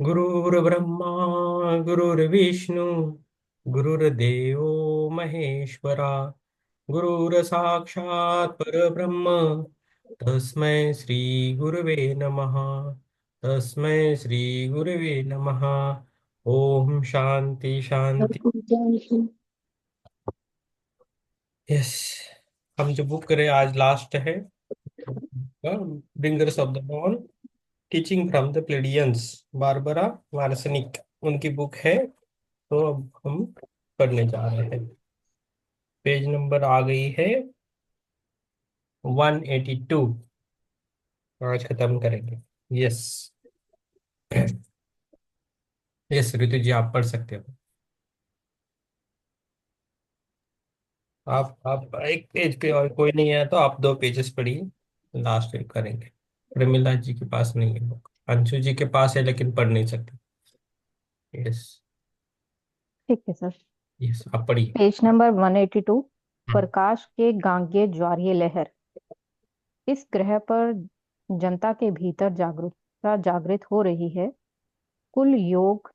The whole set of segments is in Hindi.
गुरुर्ब्रह्मा गुरुर्विष्णु गुरुर्देवो महेश्वरा गुरुर्साक्षात् परब्रह्म तस्मै श्री गुरवे नमः। तस्मै श्री गुरवे नमः। ओम शांति शांति। यस, हम जो बुक करें आज लास्ट है, bringers of the dawn, teaching from the Pleiadians, Barbara Marciniak, उनकी बुक है। तो अब हम पढ़ने जा रहे हैं। पेज नंबर आ गई है 182। आज खत्म करेंगे। यस। यस ऋतु जी, आप पढ़ सकते हो। आप एक पेज पे, और कोई नहीं है तो आप 2 पेजेस पढ़िए, लास्ट में करेंगे। प्रमिला जी के पास नहीं है बुक, अंशु जी के पास है लेकिन पढ़ नहीं सकते। यस। ठीक है सर। यस, आप पढ़िए। Page number 182। हम्म। प्रकाश के गांगे ज्वारीय लहर। इस ग्रह पर जनता के भीतर जागरूकता जागृत हो रही है। कुल योग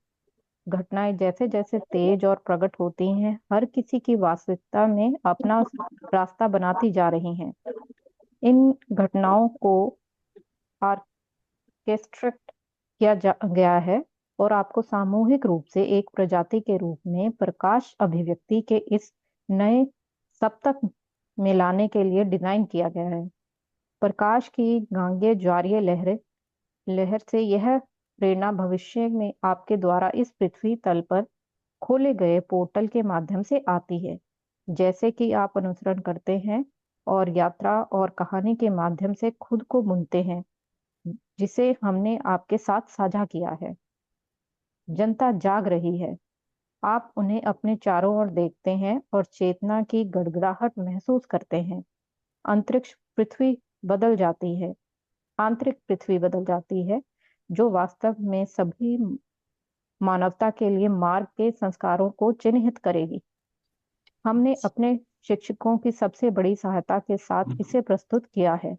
घटनाएं जैसे जैसे तेज और प्रकट होती हैं, हर किसी की वास्तविकता में अपना रास्ता बनाती जा रही हैं। इन घटनाओं को ऑर्केस्ट्रेट गया है और आपको सामूहिक रूप से एक प्रजाति के रूप में प्रकाश अभिव्यक्ति के इस नए सप्तक में लाने के लिए डिजाइन किया गया है। प्रकाश की गांगे ज्वारीय लहर लहर से यह प्रेरणा भविष्य में आपके द्वारा इस पृथ्वी तल पर खोले गए पोर्टल के माध्यम से आती है। जैसे कि आप अनुसरण करते हैं और यात्रा और कहानी के माध्यम से खुद को बुनते हैं, जिसे हमने आपके साथ साझा किया है। जनता जाग रही है। आप उन्हें अपने चारों ओर देखते हैं और चेतना की गड़गड़ाहट महसूस करते हैं। अंतरिक्ष पृथ्वी बदल जाती है आंतरिक पृथ्वी बदल जाती है, जो वास्तव में सभी मानवता के लिए मार्ग के संस्कारों को चिन्हित करेगी। हमने अपने शिक्षकों की सबसे बड़ी सहायता के साथ इसे प्रस्तुत किया है।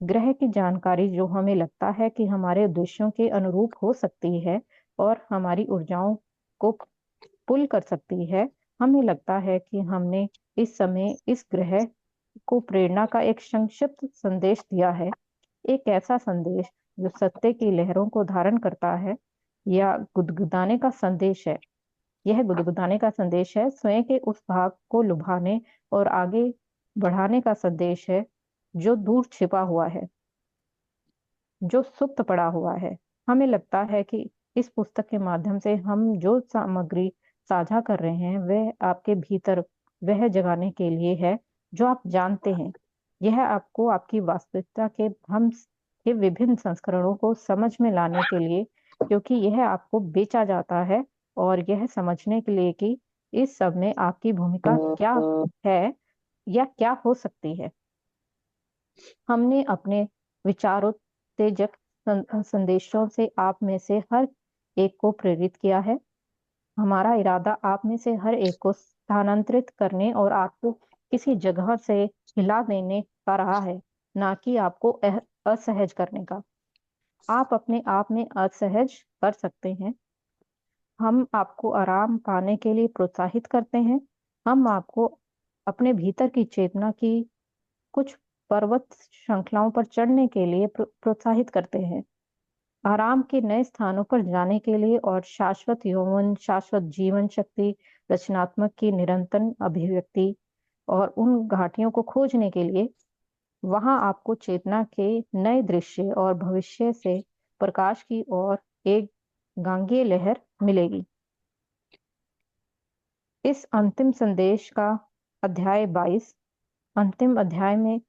ग्रह की जानकारी जो हमें लगता है कि हमारे उद्देश्यों के अनुरूप हो सकती है और हमारी ऊर्जाओं को पुल कर सकती है। हमें लगता है कि हमने इस समय इस ग्रह को प्रेरणा का एक संक्षिप्त संदेश दिया है, एक ऐसा संदेश जो सत्य की लहरों को धारण करता है या गुदगुदाने का संदेश है। यह गुदगुदाने का संदेश है, स्वयं के उस भाग को लुभाने और आगे बढ़ाने का संदेश है जो दूर छिपा हुआ है, जो सुप्त पड़ा हुआ है। हमें लगता है कि इस पुस्तक के माध्यम से हम जो सामग्री साझा कर रहे हैं वह आपके भीतर वह जगाने के लिए है जो आप जानते हैं। यह आपको आपकी वास्तविकता के भ्रम के विभिन्न संस्करणों को समझ में लाने के लिए, क्योंकि यह आपको बेचा जाता है, और यह समझने के लिए कि इस सब में आपकी भूमिका क्या है या क्या हो सकती है। हमने अपने विचारोत्तेजक संदेशों से आप में से हर एक को प्रेरित किया है। हमारा इरादा आप में से हर एक को स्थानांतरित करने और आपको किसी जगह से हिला देने का रहा है, ना कि आपको असहज करने का। आप अपने आप में असहज कर सकते हैं। हम आपको आराम पाने के लिए प्रोत्साहित करते हैं। हम आपको अपने भीतर की चेतना की कुछ पर्वत श्रृंखलाओं पर चढ़ने के लिए प्रोत्साहित करते हैं, आराम के नए स्थानों पर जाने के लिए और शाश्वत यौवन, शाश्वत जीवन शक्ति, रचनात्मक की निरंतर अभिव्यक्ति और उन घाटियों को खोजने के लिए। वहां आपको चेतना के नए दृश्य और भविष्य से प्रकाश की ओर एक गांगेय लहर मिलेगी। इस अंतिम संदेश का अध्याय 22, अंतिम अध्याय में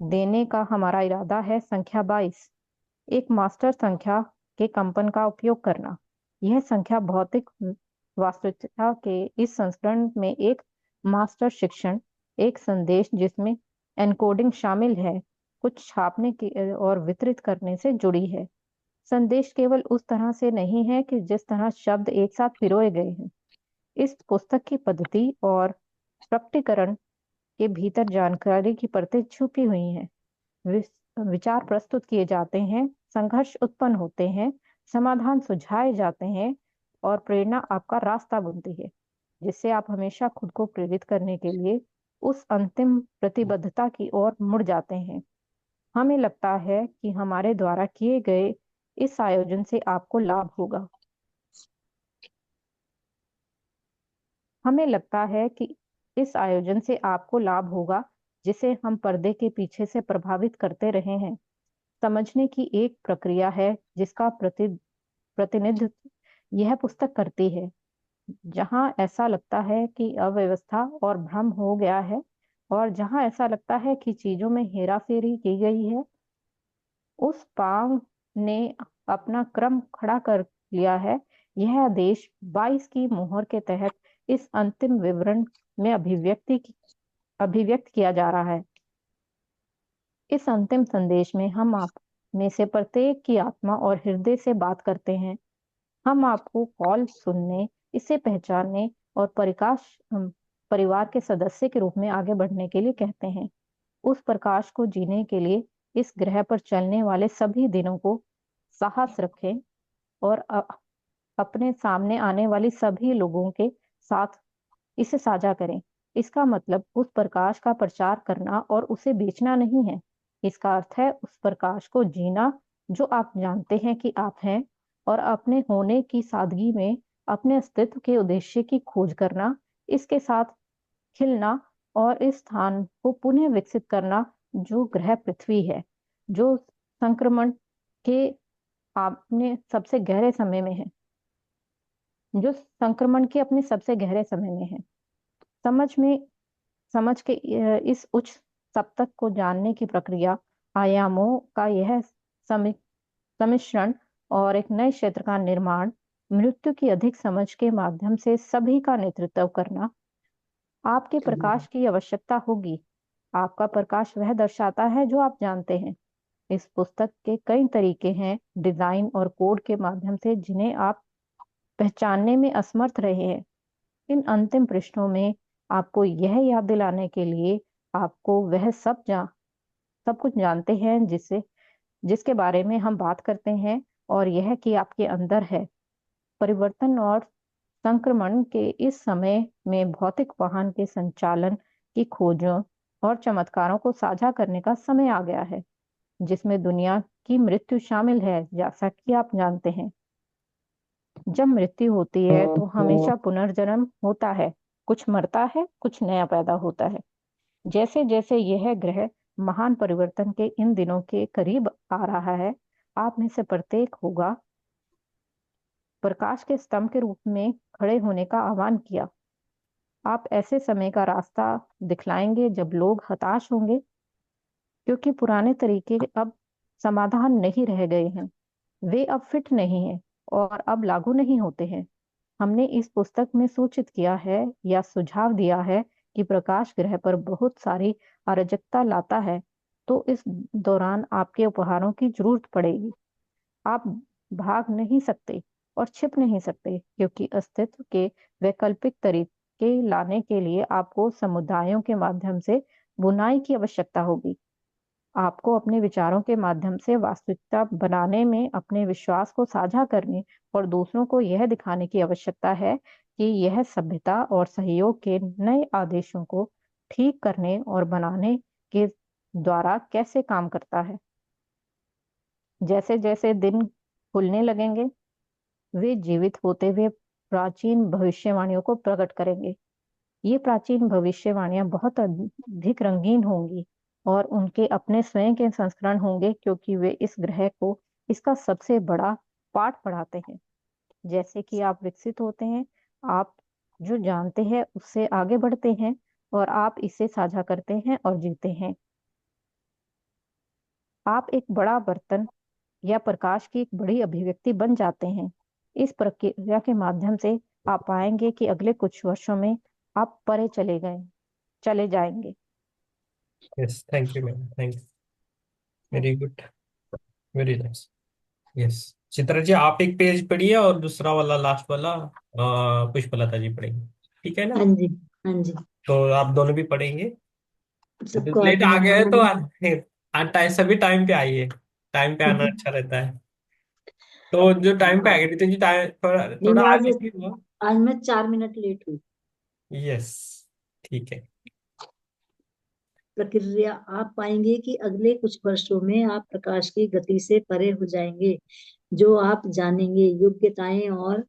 देने का हमारा इरादा है संख्या 22, एक मास्टर संख्या के कंपन का उपयोग करना। यह संख्या भौतिक वास्तविकता के इस संस्करण में एक मास्टर शिक्षण, एक संदेश जिसमें एनकोडिंग शामिल है, कुछ छापने के और वितरित करने से जुड़ी है। संदेश केवल उस तरह से नहीं है कि जिस तरह शब्द एक साथ पिरोए गए हैं। इस पुस्तक की पद्धति और प्रकटीकरण के भीतर जानकारी की परतें छुपी हुई हैं। विचार प्रस्तुत किए जाते हैं, संघर्ष उत्पन्न होते हैं, समाधान सुझाए जाते हैं और प्रेरणा आपका रास्ता बनती है, जिससे आप हमेशा खुद को प्रेरित करने के लिए उस अंतिम प्रतिबद्धता की ओर मुड़ जाते हैं। हमें लगता है कि हमारे द्वारा किए गए इस आयोजन से आपको लाभ होगा। हमें लगता है कि इस आयोजन से आपको लाभ होगा, जिसे हम पर्दे के पीछे से प्रभावित करते रहे हैं। समझने की एक प्रक्रिया है जिसका प्रतिनिधित्व यह पुस्तक करती है। जहां ऐसा लगता है कि अव्यवस्था और भ्रम हो गया है, और जहां ऐसा लगता है कि चीजों में हेराफेरी की गई है, उस पांव ने अपना क्रम खड़ा कर लिया है। यह आदेश 22 की मोहर के तहत इस अंतिम विवरण में अभिव्यक्त किया जा रहा है। इस अंतिम संदेश में हम आप में से प्रत्येक की आत्मा और हृदय से बात करते हैं। हम आपको कॉल सुनने, इसे पहचानने और परिवार के सदस्य के रूप में आगे बढ़ने के लिए कहते हैं। उस प्रकाश को जीने के लिए इस ग्रह पर चलने वाले सभी दिनों को साहस रखें और अपने सामने आने वाली सभी लोगों के साथ इसे साझा करें। इसका मतलब उस प्रकाश का प्रचार करना और उसे बेचना नहीं है। इसका अर्थ है उस प्रकाश को जीना जो आप जानते हैं कि आप हैं, और अपने होने की सादगी में अपने अस्तित्व के उद्देश्य की खोज करना, इसके साथ खिलना और इस स्थान को पुनः विकसित करना जो ग्रह पृथ्वी है, जो संक्रमण के आपने सबसे गहरे समय में है, जो संक्रमण के अपने सबसे गहरे समय में है। समझ में समझ के इस उच्च सप्तक को जानने की प्रक्रिया, आयामों का यह समी- सम्मिश्रण और एक नए क्षेत्र का निर्माण, मृत्यु की अधिक समझ के माध्यम से सभी का नेतृत्व करना, आपके प्रकाश की आवश्यकता होगी। आपका प्रकाश वह दर्शाता है जो आप जानते हैं। इस पुस्तक के कई तरीके हैं डिजाइन और कोड के माध्यम से जिन्हें आप पहचानने में असमर्थ रहे हैं। इन अंतिम पृष्ठों में आपको यह याद दिलाने के लिए आपको वह सब कुछ जानते हैं जिसके बारे में हम बात करते हैं, और यह कि आपके अंदर है। परिवर्तन और संक्रमण के इस समय में भौतिक वाहन के संचालन की खोजों और चमत्कारों को साझा करने का समय आ गया है, जिसमें दुनिया की मृत्यु शामिल है। जैसा कि आप जानते हैं, जब मृत्यु होती है तो हमेशा पुनर्जन्म होता है। कुछ मरता है, कुछ नया पैदा होता है। जैसे जैसे यह ग्रह महान परिवर्तन के इन दिनों के करीब आ रहा है, आप में से प्रत्येक होगा प्रकाश के स्तंभ के रूप में खड़े होने का आह्वान किया। आप ऐसे समय का रास्ता दिखलाएंगे जब लोग हताश होंगे, क्योंकि पुराने तरीके अब समाधान नहीं रह गए हैं। वे अब फिट नहीं हैं और अब लागू नहीं होते हैं। हमने इस पुस्तक में सूचित किया है या सुझाव दिया है कि प्रकाश ग्रह पर बहुत सारी अराजकता लाता है, तो इस दौरान आपके उपहारों की जरूरत पड़ेगी। आप भाग नहीं सकते और छिप नहीं सकते, क्योंकि अस्तित्व के वैकल्पिक तरीके लाने के लिए आपको समुदायों के माध्यम से बुनाई की आवश्यकता होगी। आपको अपने विचारों के माध्यम से वास्तविकता बनाने में अपने विश्वास को साझा करने और दूसरों को यह दिखाने की आवश्यकता है कि यह सभ्यता और सहयोग के नए आदेशों को ठीक करने और बनाने के द्वारा कैसे काम करता है। जैसे जैसे दिन खुलने लगेंगे, वे जीवित होते हुए प्राचीन भविष्यवाणियों को प्रकट करेंगे। ये प्राचीन भविष्यवाणियां बहुत अधिक रंगीन होंगी और उनके अपने स्वयं के संस्करण होंगे, क्योंकि वे इस ग्रह को इसका सबसे बड़ा पाठ पढ़ाते हैं। जैसे कि आप विकसित होते हैं, आप जो जानते हैं उससे आगे बढ़ते हैं, और आप इसे साझा करते हैं और जीते हैं। आप एक बड़ा बर्तन या प्रकाश की एक बड़ी अभिव्यक्ति बन जाते हैं। इस प्रक्रिया के माध्यम से आप पाएंगे कि अगले कुछ वर्षों में आप परे चले जाएंगे। Yes, thank you ma'am, thank you. Hmm. Very good, very nice. Yes, Chitra ji आप एक पेज पढ़िए और दूसरा वाला लास्ट वाला पुष्पलता जी पढ़ेंगे। ठीक है ना? हाँ जी। हाँ जी। तो आप दोनों भी पढ़ेंगे। सबको लेट आ गए अभिनंदन। तो सभी टाइम पे आइए। टाइम पे आना अच्छा रहता है। तो जो टाइम पे आ गई थी, टाइम थोड़ा नहीं थोड़ा मैं आ आज गई थी वो। आज मैं 4 मिनट लेट हुई। यस, ठीक है। प्रक्रिया आप पाएंगे कि अगले कुछ वर्षों में आप प्रकाश की गति से परे हो जाएंगे। जो आप जानेंगे, योग्यताएं और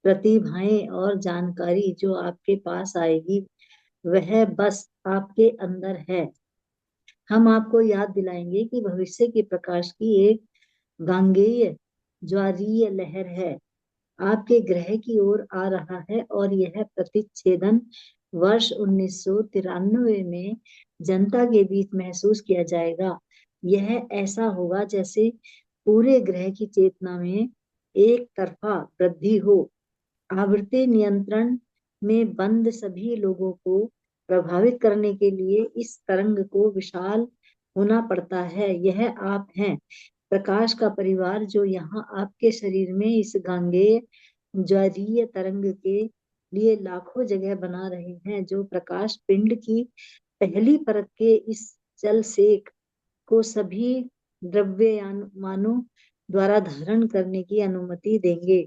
प्रतिभाएं और जानकारी जो आपके पास आएगी, वह बस आपके अंदर है। हम आपको याद दिलाएंगे कि भविष्य के प्रकाश की एक गांगेय ज्वारीय लहर है, आपके ग्रह की ओर आ रहा है, और यह प्रतिच्छेदन वर्ष 1993 में जनता के बीच महसूस किया जाएगा। यह ऐसा होगा जैसे पूरे ग्रह की चेतना में एक तरफा वृद्धि हो। आवृत्ति नियंत्रण में बंद सभी लोगों को प्रभावित करने के लिए इस तरंग को विशाल होना पड़ता है। यह आप हैं, प्रकाश का परिवार, जो यहाँ आपके शरीर में इस गांगेय ज्वारीय तरंग के लिए लाखों जगह बना रहे हैं, जो प्रकाश पिंड की पहली परत के इस जल सेक को सभी द्रव्यमानों द्वारा धारण करने की अनुमति देंगे।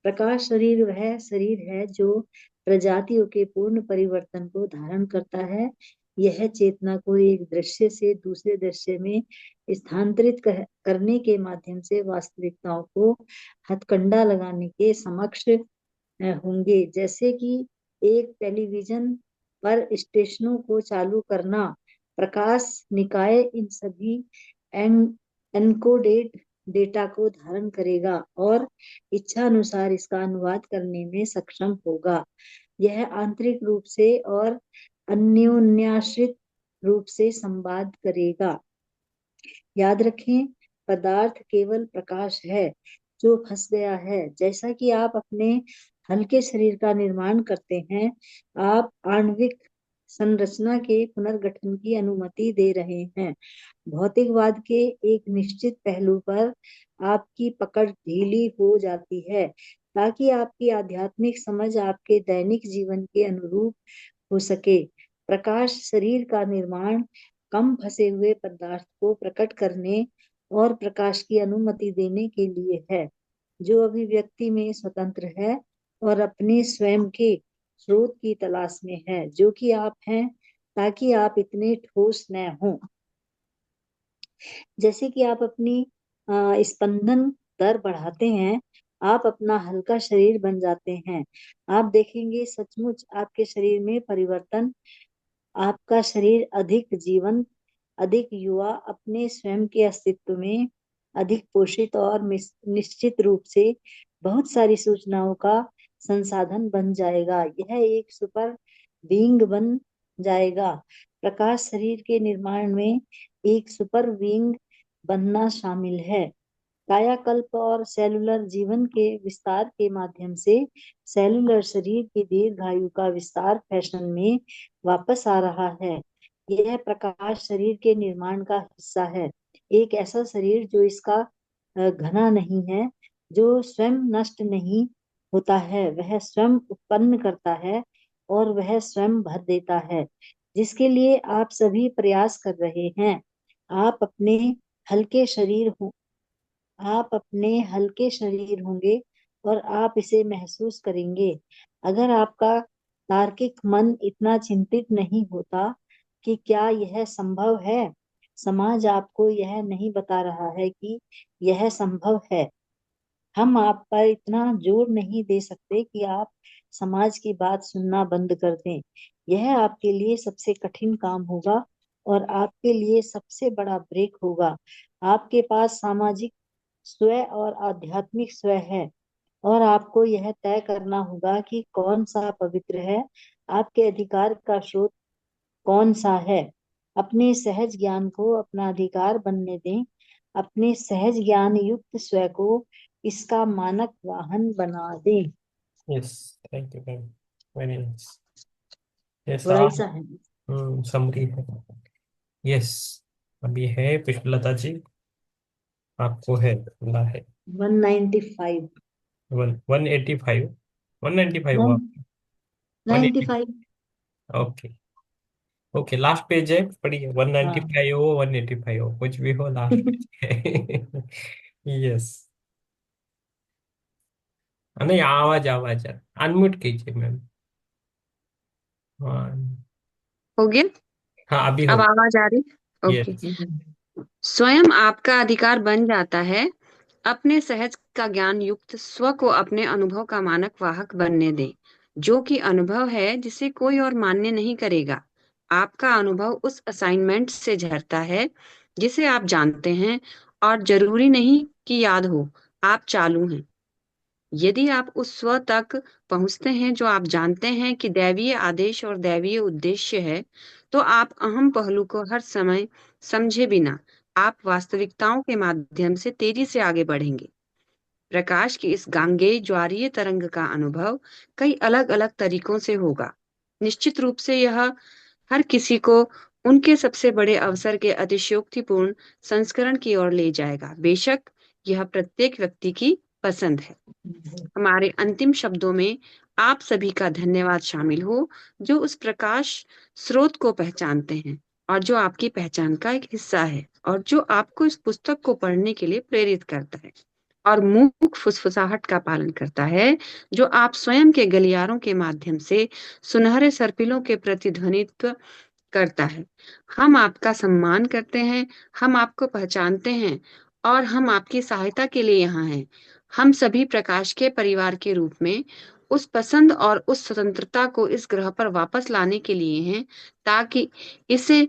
प्रकाश शरीर वह शरीर है जो प्रजातियों के पूर्ण परिवर्तन को धारण करता है। यह चेतना को एक दृश्य से दूसरे दृश्य में स्थानांतरित करने के माध्यम से वास्तविकताओं को हथकंडा लगाने के समक्ष होंगे। जैसे कि एक टेलीविजन पर स्टेशनों को चालू करना, प्रकाश निकाय इन सभी एनकोडेड डेटा को धारण करेगा और इच्छा अनुसार इसका अनुवाद करने में सक्षम होगा। यह आंतरिक रूप से और अन्योन्याश्रित रूप से संवाद करेगा। याद रखें, पदार्थ केवल प्रकाश है जो फंस गया है। जैसा कि आप अपने हल्के शरीर का निर्माण करते हैं, आप आणविक संरचना के पुनर्गठन की अनुमति दे रहे हैं। भौतिकवाद के एक निश्चित पहलू पर आपकी पकड़ ढीली हो जाती है, ताकि आपकी आध्यात्मिक समझ आपके दैनिक जीवन के अनुरूप हो सके। प्रकाश शरीर का निर्माण कम फंसे हुए पदार्थ को प्रकट करने और प्रकाश की अनुमति देने के लिए है, जो अभिव्यक्ति में स्वतंत्र है और अपने स्वयं के स्रोत की तलाश में है, जो कि आप हैं, ताकि आप इतने ठोस न हों। जैसे कि आप अपनी स्पंदन दर बढ़ाते हैं, आप अपना हल्का शरीर बन जाते हैं। आप देखेंगे सचमुच आपके शरीर में परिवर्तन। आपका शरीर अधिक जीवंत, अधिक युवा, अपने स्वयं के अस्तित्व में अधिक पोषित और निश्चित रूप से बहुत सारी सूचनाओं का संसाधन बन जाएगा। यह एक सुपर बीइंग बन जाएगा। प्रकाश शरीर के निर्माण में एक सुपर बीइंग बनना शामिल है। कायाकल्प और सेलुलर जीवन के विस्तार के माध्यम से सेलुलर शरीर की दीर्घायु का विस्तार फैशन में वापस आ रहा है। यह प्रकाश शरीर के निर्माण का हिस्सा है। एक ऐसा शरीर जो इसका घना नहीं है, जो स्वयं नष्ट नहीं होता है, वह स्वयं उत्पन्न करता है और वह स्वयं भर देता है, जिसके लिए आप सभी प्रयास कर रहे हैं। आप अपने हल्के शरीर हो आप अपने हल्के शरीर होंगे और आप इसे महसूस करेंगे। अगर आपका तार्किक मन इतना चिंतित नहीं होता कि क्या यह संभव है, समाज आपको यह नहीं बता रहा है कि यह संभव है। हम आप पर इतना जोर नहीं दे सकते कि आप समाज की बात सुनना बंद कर दें। यह आपके लिए सबसे कठिन काम होगा और आपके लिए सबसे बड़ा ब्रेक होगा। आपके पास सामाजिक स्व और आध्यात्मिक स्व है, और आपको यह तय करना होगा कि कौन सा पवित्र है, आपके अधिकार का स्रोत कौन सा है। अपने सहज ज्ञान को अपना अधिकार बनने दें। अपने सहज ज्ञान युक्त स्व को इसका मानक वाहन बना दें। Yes, thank you ma'am, very nice. Yes, थोड़ा ही आप सा है। समरी है। यस, अभी है पुष्पलता जी, आपको है बोला है। 195। 185, 195 हुआ। नहीं, 180। 95। ओके, ओके, लास्ट पेज है, पढ़िए। वन नाइन्टी हाँ, फाइव हो, 185 हो, कुछ भी हो, लास्ट पेज है। यस। नहीं, आवाज आवाज अनम्यूट कीजिए मैम। हाँ। हो गया? हाँ, अभी हो अब गया। आवाज आ रही? ओके। यस। स्वयं आपका अधिकार बन जाता है। अपने सहज का ज्ञान युक्त स्व को अपने अनुभव का मानक वाहक बनने दें, जो कि अनुभव है जिसे कोई और मान्य नहीं करेगा। आपका अनुभव उस असाइनमेंट से झरता है जिसे आप जानते हैं, और जरूरी नहीं कि याद हो। आप चालू हैं। यदि आप उस स्व तक पहुंचते हैं जो आप जानते हैं कि दैवीय आदेश और दैवीय उद्देश्य है, तो आप अहम पहलू को हर समय समझे बिना आप वास्तविकताओं के माध्यम से तेजी से आगे बढ़ेंगे। प्रकाश की इस गांगेय ज्वारीय तरंग का अनुभव कई अलग अलग तरीकों से होगा। निश्चित रूप से यह हर किसी को उनके सबसे बड़े अवसर के अतिशयोक्तिपूर्ण संस्करण की ओर ले जाएगा। बेशक यह प्रत्येक व्यक्ति की पसंद है। हमारे अंतिम शब्दों में आप सभी का धन्यवाद शामिल हो, जो उस प्रकाश स्रोत को पहचानते हैं और जो आपकी पहचान का एक हिस्सा है, और जो आपको इस पुस्तक को पढ़ने के लिए प्रेरित करता है और मूक फुसफुसाहट का पालन करता है, जो आप स्वयं के गलियारों के माध्यम से सुनहरे सर्पिलों के प्रतिध्वनित्व करता है। हम आपका सम्मान करते हैं, हम आपको पहचानते हैं, और हम आपकी सहायता के लिए यहाँ हैं। हम सभी प्रकाश के परिवार के रूप में उस पसंद और उस स्वतंत्रता को इस ग्रह पर वापस लाने के लिए हैं, ताकि इसे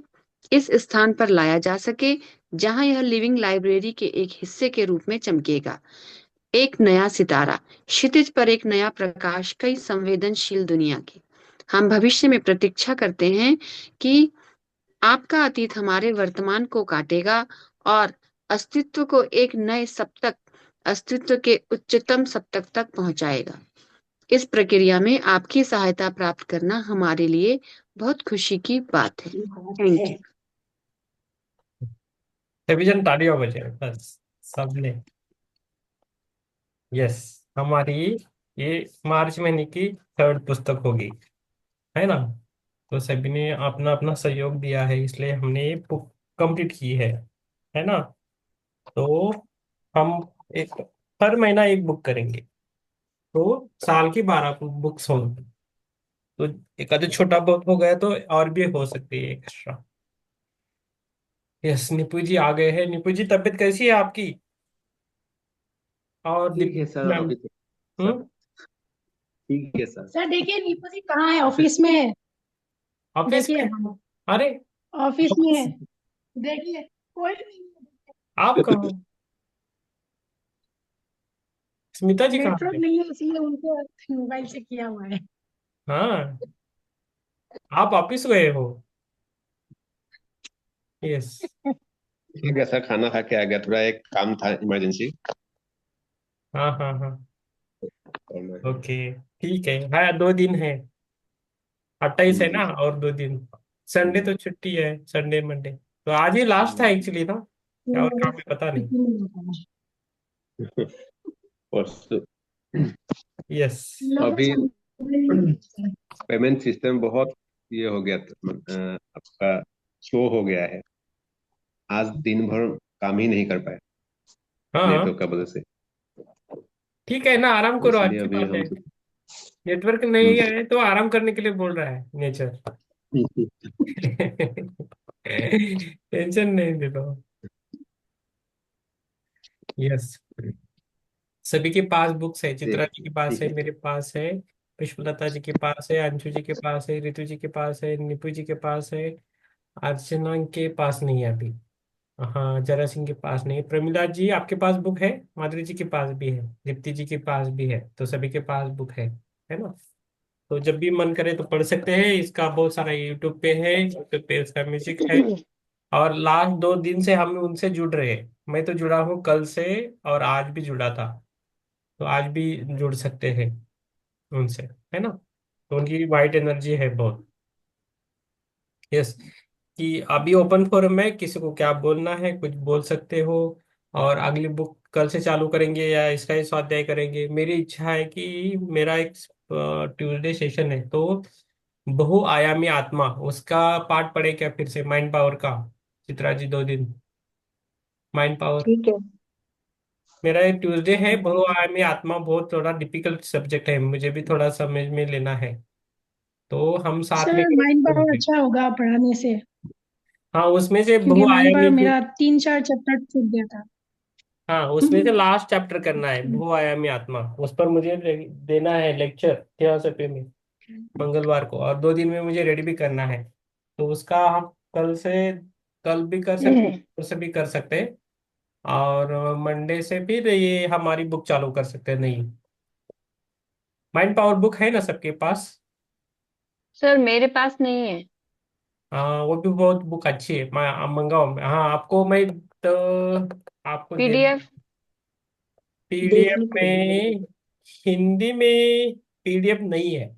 इस स्थान पर लाया जा सके जहां यह लिविंग लाइब्रेरी के एक हिस्से के रूप में चमकेगा। एक नया सितारा, क्षितिज पर एक नया प्रकाश, कई संवेदनशील दुनिया की। हम भविष्य में प्रतीक्षा करते हैं कि आपका अतीत हमारे वर्तमान को काटेगा और अस्तित्व को एक नए सप्तक, अस्तित्व के उच्चतम सप्तक तक पहुंचाएगा। इस प्रक्रिया में आपकी सहायता प्राप्त करना हमारे लिए बहुत खुशी की बात है। Thank you. सभी जन तालियां बजाए बस, सबने। यस। हमारी ये मार्च महीने की थर्ड पुस्तक होगी, है ना? तो सभी ने अपना अपना सहयोग दिया है, इसलिए हमने ये बुक कंप्लीट की है ना? तो हम एक हर महीना एक बुक करेंगे, तो साल की 12 बुक्स होंगी। तो एक आधे छोटा बहुत हो गया तो और भी हो सकती है एक्स्ट्रा। यस, निपू जी आ गए हैं। निपू जी, तबीयत कैसी है आपकी? और ठीक दीप है सर, मैम। अभी तो सब हम्म। ठीक है सर। सर देखिए नीपू जी कहाँ है? ऑफिस में है। ऑफिस में देखिए हो? अरे, ऑफिस में है। देखिए कोई नहीं है। आप कहाँ हो? स्मिता जी कहाँ नेटवर्क है? नहीं है इसलिए उनको मोबाइल से किया हुआ है। हाँ, आप ऑफिस गए हो? यस। ठीक है सर, खाना खा के आ गया, थोड़ा एक काम था इमरजेंसी। हाँ हाँ हाँ। और मैं ओके, ठीक है। हाँ, 2 दिन है। 28 है जी ना, सर। और 2 दिन। संडे तो छुट्टी है, संडे मंडे। तो आज ही लास्ट था एक्चुअली ना, क्या और काम है पता नहीं। और यस। अभी पेमेंट सिस्टम बहुत ये हो गया आपका स्लो हो गया है। आज दिन भर काम ही नहीं कर पाए हाँ, नेटवर्क का वजह से। ठीक है ना, आराम तो करो, इसलिए अच्छी अभी बात है। हम नेटवर्क नहीं है तो आराम करने के लिए बोल रहा है नेचर। टेंशन नहीं देता। यस। सभी के पास बुक्स है, चित्रा जी के पास ठीक है, है। मेरे पास है, पुष्पलता जी के पास है, अंशु जी के पास है, रितु जी के पास है, निपु जी के पास है। अर्चना के पास नहीं है अभी। हाँ, जरा सिंह के पास नहीं। प्रमिला जी, आपके पास बुक है? माधुरी जी के पास भी है, दीप्ति जी के पास भी है, तो सभी के पास बुक है ना? तो जब भी मन करे तो पढ़ सकते हैं। इसका बहुत सारा यूट्यूब पे है, यूट्यूब पे इसका म्यूजिक है। और लास्ट 2 दिन से हम उनसे जुड़ रहे हैं। मैं तो जुड़ा हूँ कल से, और आज भी जुड़ा था। तो आज भी जुड़ सकते हैं उनसे, है ना? तो उनकी वाइट एनर्जी है बहुत। यस। कि अभी ओपन फोरम में किसी को क्या बोलना है कुछ बोल सकते हो। और अगली बुक कल से चालू करेंगे या इसका ही स्वाध्याय करेंगे। मेरी इच्छा है कि मेरा एक ट्यूसडे सेशन है, तो बहुआयामी आत्मा उसका पाठ पढ़े क्या फिर से, माइंड पावर का। चित्रा जी, 2 दिन माइंड पावर। ठीक है। मेरा एक ट्यूसडे है, बहुआयामी आत्मा बहुत थोड़ा डिफिकल्ट सब्जेक्ट है, मुझे भी थोड़ा समझ में लेना है, तो हम साथ में सर माइंड पावर करेंगे। अच्छा होगा पढ़ाने से, हाँ, उसमें से क्योंकि माइंड पावर बहुआयामी जो, मेरा 3-4 चैप्टर छूट गया था। हाँ उसमें से लास्ट चैप्टर करना है बहुआयामी आत्मा, उस पर मुझे देना है लेक्चर थियोसॉफी में मंगलवार को, और 2 दिन में मुझे रेडी भी करना है। तो उसका हम कल से, कल भी कर सकते हैं, कल से भी कर सकते हैं, और मंडे से फिर ये हमारी बुक चालू कर सकते हैं। नहीं, माइंड पावर बुक है ना सबके पास? सर मेरे पास नहीं है। हाँ, वो भी बहुत बुक अच्छी है, मैं आप मंगाओ। हाँ, आपको मैं, तो आपको दे, पीडीएफ। पीडीएफ देखनी पड़ेगी। में, हिंदी में पीडीएफ नहीं है।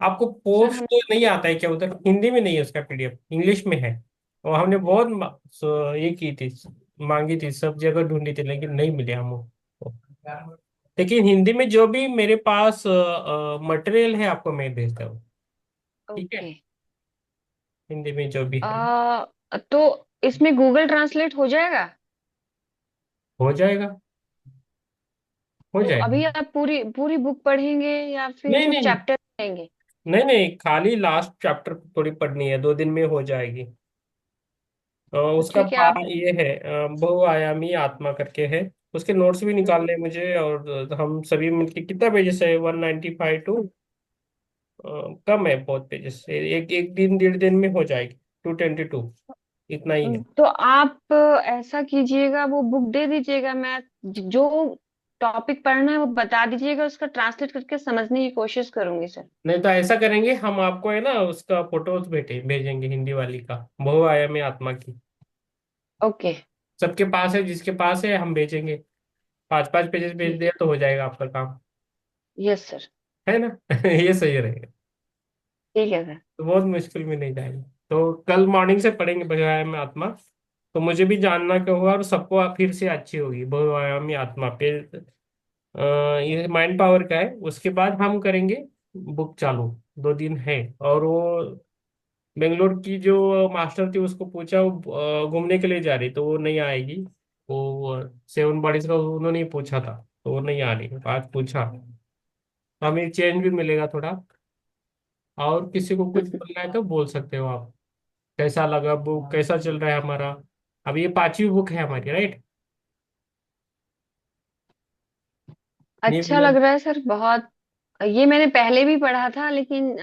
आपको सर पोस्ट हम तो नहीं आता है क्या उधर? हिंदी में नहीं है उसका पीडीएफ, इंग्लिश में है। और हमने बहुत ये की थी, मांगी थी, सब जगह ढूंढी थी, लेकिन नहीं मिले हमको। लेकिन हिंदी में जो भी मेरे पास मटेरियल है, आपको मैं भेजता हूँ। ठीक है, ओके। हिंदी में जो भी है। तो इसमें गूगल ट्रांसलेट हो जाएगा? हो जाएगा, हो तो अभी जाएगा। आप पूरी पूरी बुक पढ़ेंगे या फिर नहीं कुछ नहीं, चैप्टर पढ़ेंगे? नहीं नहीं, खाली लास्ट चैप्टर थोड़ी पढ़नी है, 2 दिन में हो जाएगी। तो उसका ठीक है आप। ये है, बहुआयामी आत्मा करके है। उसके नोट्स भी हम्म, निकालने हैं मुझे, और हम सभी मिलके, कितना पेजेस है, 195 टू, कम है बहुत पेजेस, एक एक दिन 1.5 दिन में हो जाएगी, 222, इतना ही है। तो आप ऐसा कीजिएगा, वो बुक दे दीजिएगा, मैं जो टॉपिक पढ़ना है वो बता दीजिएगा, उसका ट्रांसलेट करके समझने की कोशिश करूंगी सर। नहीं तो ऐसा करेंगे, हम आपको है ना उसका फोटोज भेजेंगे, हिंदी वाली का, बहुआयामी आत्मा की। ओके। सबके पास है, जिसके पास है हम भेजेंगे, 5-5 पेजेस भेज दिया तो हो जाएगा आपका काम, यस सर। है ना? ये सही रहेगा, ठीक है सर। तो बहुत मुश्किल में नहीं जाएगा। तो कल मॉर्निंग से पढ़ेंगे बहुआयामी आत्मा। तो मुझे भी जानना क्या होगा, और सबको फिर से अच्छी होगी बहुआयामी आत्मा पे। ये माइंड पावर का है, उसके बाद हम करेंगे बुक चालू, 2 दिन है। और वो बेंगलोर की जो मास्टर थी, उसको पूछा, वो घूमने के लिए जा रही, तो वो नहीं आएगी। वो 7 बॉडीज का उन्होंने ही पूछा था, तो वो नहीं आ रही, आज पूछा। तो हमें चेंज भी मिलेगा थोड़ा। और किसी को कुछ बोलना है तो बोल सकते हो आप, कैसा लगा बुक, कैसा चल रहा है हमारा। अब ये 5वीं बुक है हमारी, राइट? अच्छा न्यू। लग रहा है सर बहुत। ये मैंने पहले भी पढ़ा था, लेकिन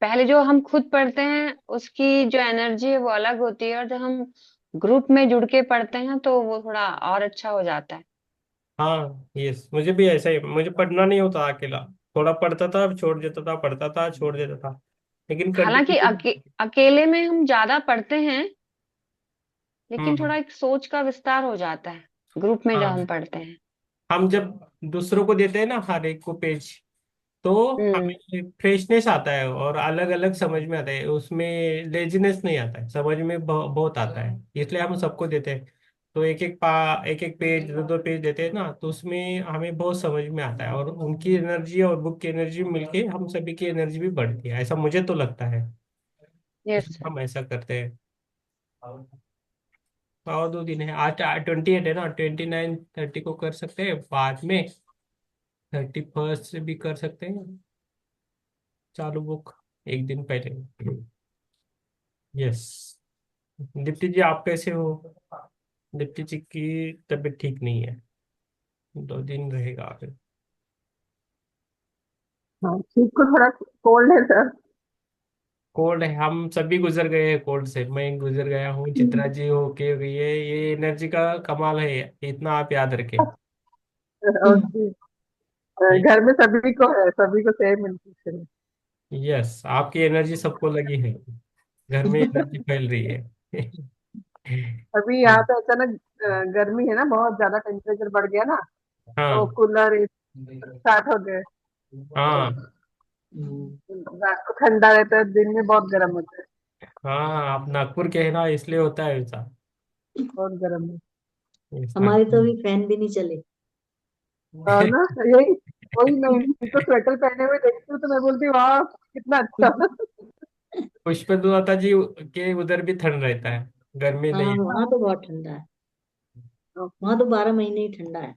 पहले जो हम खुद पढ़ते हैं उसकी जो एनर्जी है वो अलग होती है, और जब हम ग्रुप में जुड़ के पढ़ते हैं तो वो थोड़ा और अच्छा हो जाता है। हाँ यस, मुझे भी ऐसा ही, मुझे पढ़ना नहीं होता अकेला, थोड़ा पढ़ता था, छोड़ देता था, पढ़ता था, छोड़ देता था, लेकिन हालांकि कंटिन्यू। अकेले में हम ज्यादा पढ़ते हैं, लेकिन हम्म। थोड़ा एक सोच का विस्तार हो जाता है ग्रुप में जब हम हाँ, पढ़ते हैं। हम जब दूसरों को देते हैं ना हर एक को पेज, तो हम्म। हमें फ्रेशनेस आता है, और अलग अलग समझ में आता है, उसमें लेजीनेस नहीं आता है, समझ में बहुत आता है, इसलिए हम सबको देते हैं। तो एक एक पेज, 2-2 पेज देते हैं ना, तो उसमें हमें बहुत समझ में आता है, और उनकी एनर्जी और बुक की एनर्जी मिलके हम सभी की एनर्जी भी बढ़ती है, ऐसा मुझे तो लगता है। यस इसलिए सर। हम ऐसा करते हैं। और 2 दिन है, आज 28 है ना, 29-30 को कर सकते हैं, बाद में 31st से भी कर सकते हैं चालू बुक, एक दिन पहले। यस। दीप्ति जी, आप कैसे हो? दीप्ति जी की तबीयत ठीक नहीं है, 2 दिन रहेगा आगे। हाँ ठीक को थोड़ा कोल्ड है सर। कोल्ड है, हम सभी गुजर गए हैं कोल्ड से, मैं गुजर गया हूँ, चित्रा जी हो के गई है, ये एनर्जी का कमाल है, इतना आप याद रखें। ओके। घर में सभी को है, सभी को सेम इन्फेक्शन यस, आपकी एनर्जी सबको लगी है, घर में एनर्जी फैल रही है। है। अभी यहाँ पे अचानक गर्मी है ना, बहुत ज्यादा टेम्परेचर बढ़ गया ना, तो हाँ कूलर स्टार्ट हो गए। हाँ रात को ठंडा रहता है, दिन में बहुत गर्म होता है। हाँ, आप नागपुर के है ना, इसलिए होता है ऐसा। बहुत गर्म है। यस, हमारे तो नागपुर। अभी फैन भी नहीं चले। और ना यही, वही मैं इनको स्वेटर पहने हुए देखती हूँ तो मैं बोलती हूँ वाह कितना अच्छा। पुष्पलता जी के उधर भी ठंड रहता है, गर्मी हाँ, नहीं। वहां तो बहुत ठंडा है। वहां तो 12 महीने ही ठंडा है।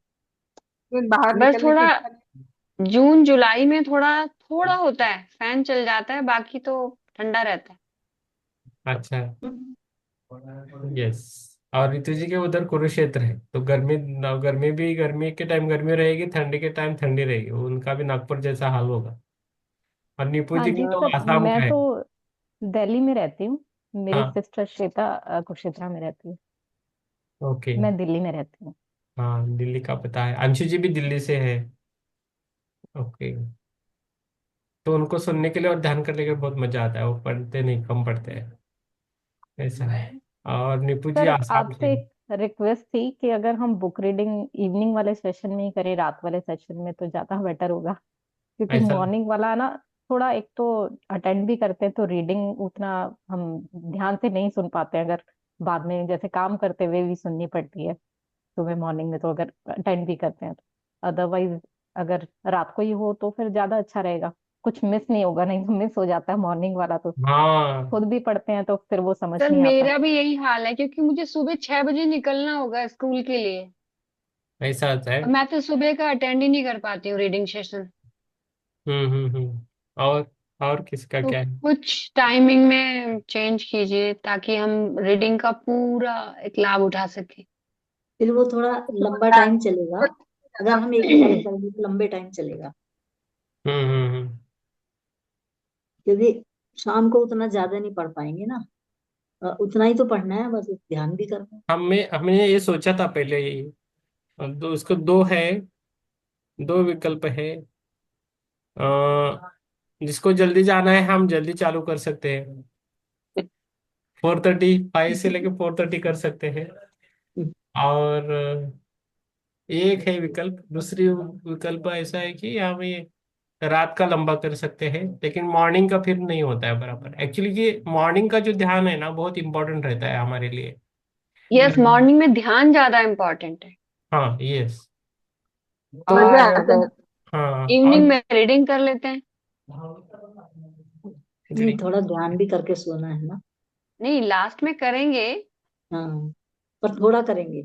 बाहर बस निकलने की थोड़ा इच्छा जून जुलाई में थोड़ा थोड़ा होता है, फैन चल जाता है, बाकी तो ठंडा रहता है। अच्छा। हम्म। यस। और ऋतु जी के उधर कुरुक्षेत्र है, तो गर्मी, गर्मी भी, गर्मी के टाइम गर्मी रहेगी, ठंडी के टाइम ठंडी रहेगी, उनका भी नागपुर जैसा हाल होगा। और नीपू हाँ जी जी का तो सर, आसाम मैं का है। तो दिल्ली में रहती हूँ। मेरी हाँ। सिस्टर श्वेता कुरुक्षेत्र में रहती है। ओके। मैं दिल्ली में रहती हूँ। हाँ, दिल्ली का पता है, अंशु जी भी दिल्ली से है। ओके। तो उनको सुनने के लिए और ध्यान करने के लिए बहुत मजा आता है, वो पढ़ते नहीं, कम पढ़ते हैं, ऐसा है। और नीपू जी सर आसाम से आपसे है। एक रिक्वेस्ट थी कि अगर हम बुक रीडिंग इवनिंग वाले सेशन में ही करें, रात वाले सेशन में, तो ज्यादा बेटर होगा। क्योंकि ऐसा। मॉर्निंग वाला ना, थोड़ा एक तो अटेंड भी करते हैं तो रीडिंग उतना हम ध्यान से नहीं सुन पाते हैं। अगर बाद में जैसे काम करते हुए भी सुननी पड़ती है सुबह मॉर्निंग में, तो अगर अटेंड भी करते हैं तो अदरवाइज अगर रात को ही हो तो फिर ज्यादा अच्छा रहेगा। कुछ मिस नहीं होगा, नहीं तो मिस हो जाता है मॉर्निंग वाला तो। हाँ, खुद भी पढ़ते हैं तो फिर वो समझ सर नहीं आता। मेरा भी यही हाल है, क्योंकि मुझे सुबह 6 बजे निकलना होगा स्कूल के लिए। ऐसा होता है। और मैं तो सुबह का अटेंड ही नहीं कर पाती हूँ रीडिंग सेशन। और किसका तो क्या है? कुछ टाइमिंग में चेंज कीजिए ताकि हम रीडिंग का पूरा एक लाभ उठा सके। फिर वो थोड़ा लंबा टाइम चलेगा। अगर हम एक ही टाइम करेंगे तो लंबे टाइम चलेगा। हम्म। क्योंकि शाम को उतना ज्यादा नहीं पढ़ पाएंगे ना। उतना ही तो पढ़ना है, बस ध्यान भी करना है। हमने ये सोचा था पहले ही। दो, उसको दो है, दो विकल्प है। अ, जिसको जल्दी जाना है हम जल्दी चालू कर सकते हैं, 4:35 से लेके 4:30 कर सकते हैं। हम्म। और एक है विकल्प, दूसरी विकल्प ऐसा है कि हम ये रात का लंबा कर सकते हैं, लेकिन मॉर्निंग का फिर नहीं होता है बराबर। एक्चुअली ये मॉर्निंग का जो ध्यान है ना, बहुत इंपॉर्टेंट रहता है हमारे लिए। यस, मॉर्निंग में ध्यान ज्यादा इम्पोर्टेंट है। हाँ, यस। तो मजा और आता है। हाँ, और इवनिंग में रीडिंग कर लेते हैं। नहीं, थोड़ा ध्यान भी करके सोना है ना। नहीं, लास्ट में करेंगे। हाँ, पर थोड़ा करेंगे।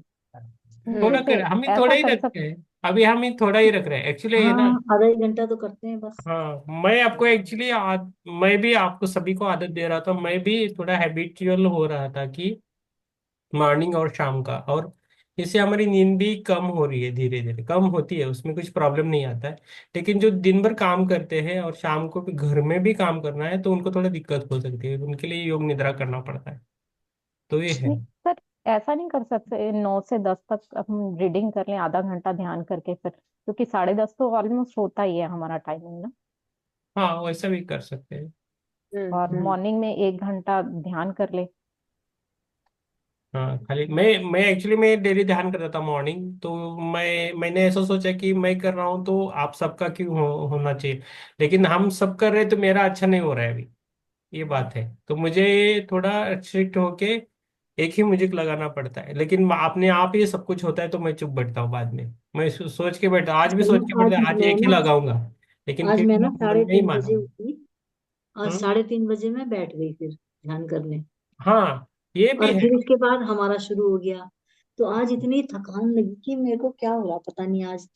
थोड़ा हम्म। जैसे कर, हम ही थोड़ा ऐसा ही कर रखते सकते। हैं। अभी हम ही थोड़ा ही रख रहे हैं एक्चुअली, है ना। हाँ, आधा एक घंटा तो करते हैं बस। हाँ, मैं आपको एक्चुअली मैं भी आपको सभी को आदत दे रहा था, मैं भी थोड़ा हैबिचुअल हो रहा था कि मॉर्निंग और शाम का, और इससे हमारी नींद भी कम हो रही है, धीरे धीरे कम होती है, उसमें कुछ प्रॉब्लम नहीं आता है। लेकिन जो दिन भर काम करते हैं और शाम को भी घर में भी काम करना है, तो उनको थोड़ा दिक्कत हो सकती है, उनके लिए योग निद्रा करना पड़ता है। तो ये है। नहीं सर, ऐसा नहीं कर सकते 9 से 10 तक हम रीडिंग कर लें, आधा घंटा ध्यान करके फिर, क्योंकि 10:30 तो ऑलमोस्ट होता ही है हमारा टाइमिंग ना। हाँ, वैसा भी कर सकते हैं। और हम्म। मॉर्निंग में 1 घंटा ध्यान कर ले। हाँ, खाली मैं एक्चुअली मैं डेली ध्यान करता था मॉर्निंग, तो मैंने ऐसा सोचा कि मैं कर रहा हूँ तो आप सबका क्यों होना चाहिए। लेकिन हम सब कर रहे हैं तो मेरा अच्छा नहीं हो रहा है अभी, ये बात है। तो मुझे थोड़ा स्ट्रिक्ट होके एक ही म्यूजिक लगाना पड़ता है, लेकिन अपने आप ही सब कुछ होता है तो मैं चुप बैठता हूँ बाद में। मैं सोच के बैठा, आज भी सोच के आज बैठा, आज मैं एक ही ना लगाऊंगा, लेकिन आज फिर मैं ना मन साढ़े में ही तीन माना। बजे उठी। आज हम्म। 3:30 बजे मैं बैठ गई फिर ध्यान करने। हाँ, ये भी और है। फिर उसके बाद हमारा शुरू हो गया। तो आज इतनी थकान लगी कि मेरे को क्या हुआ पता नहीं आज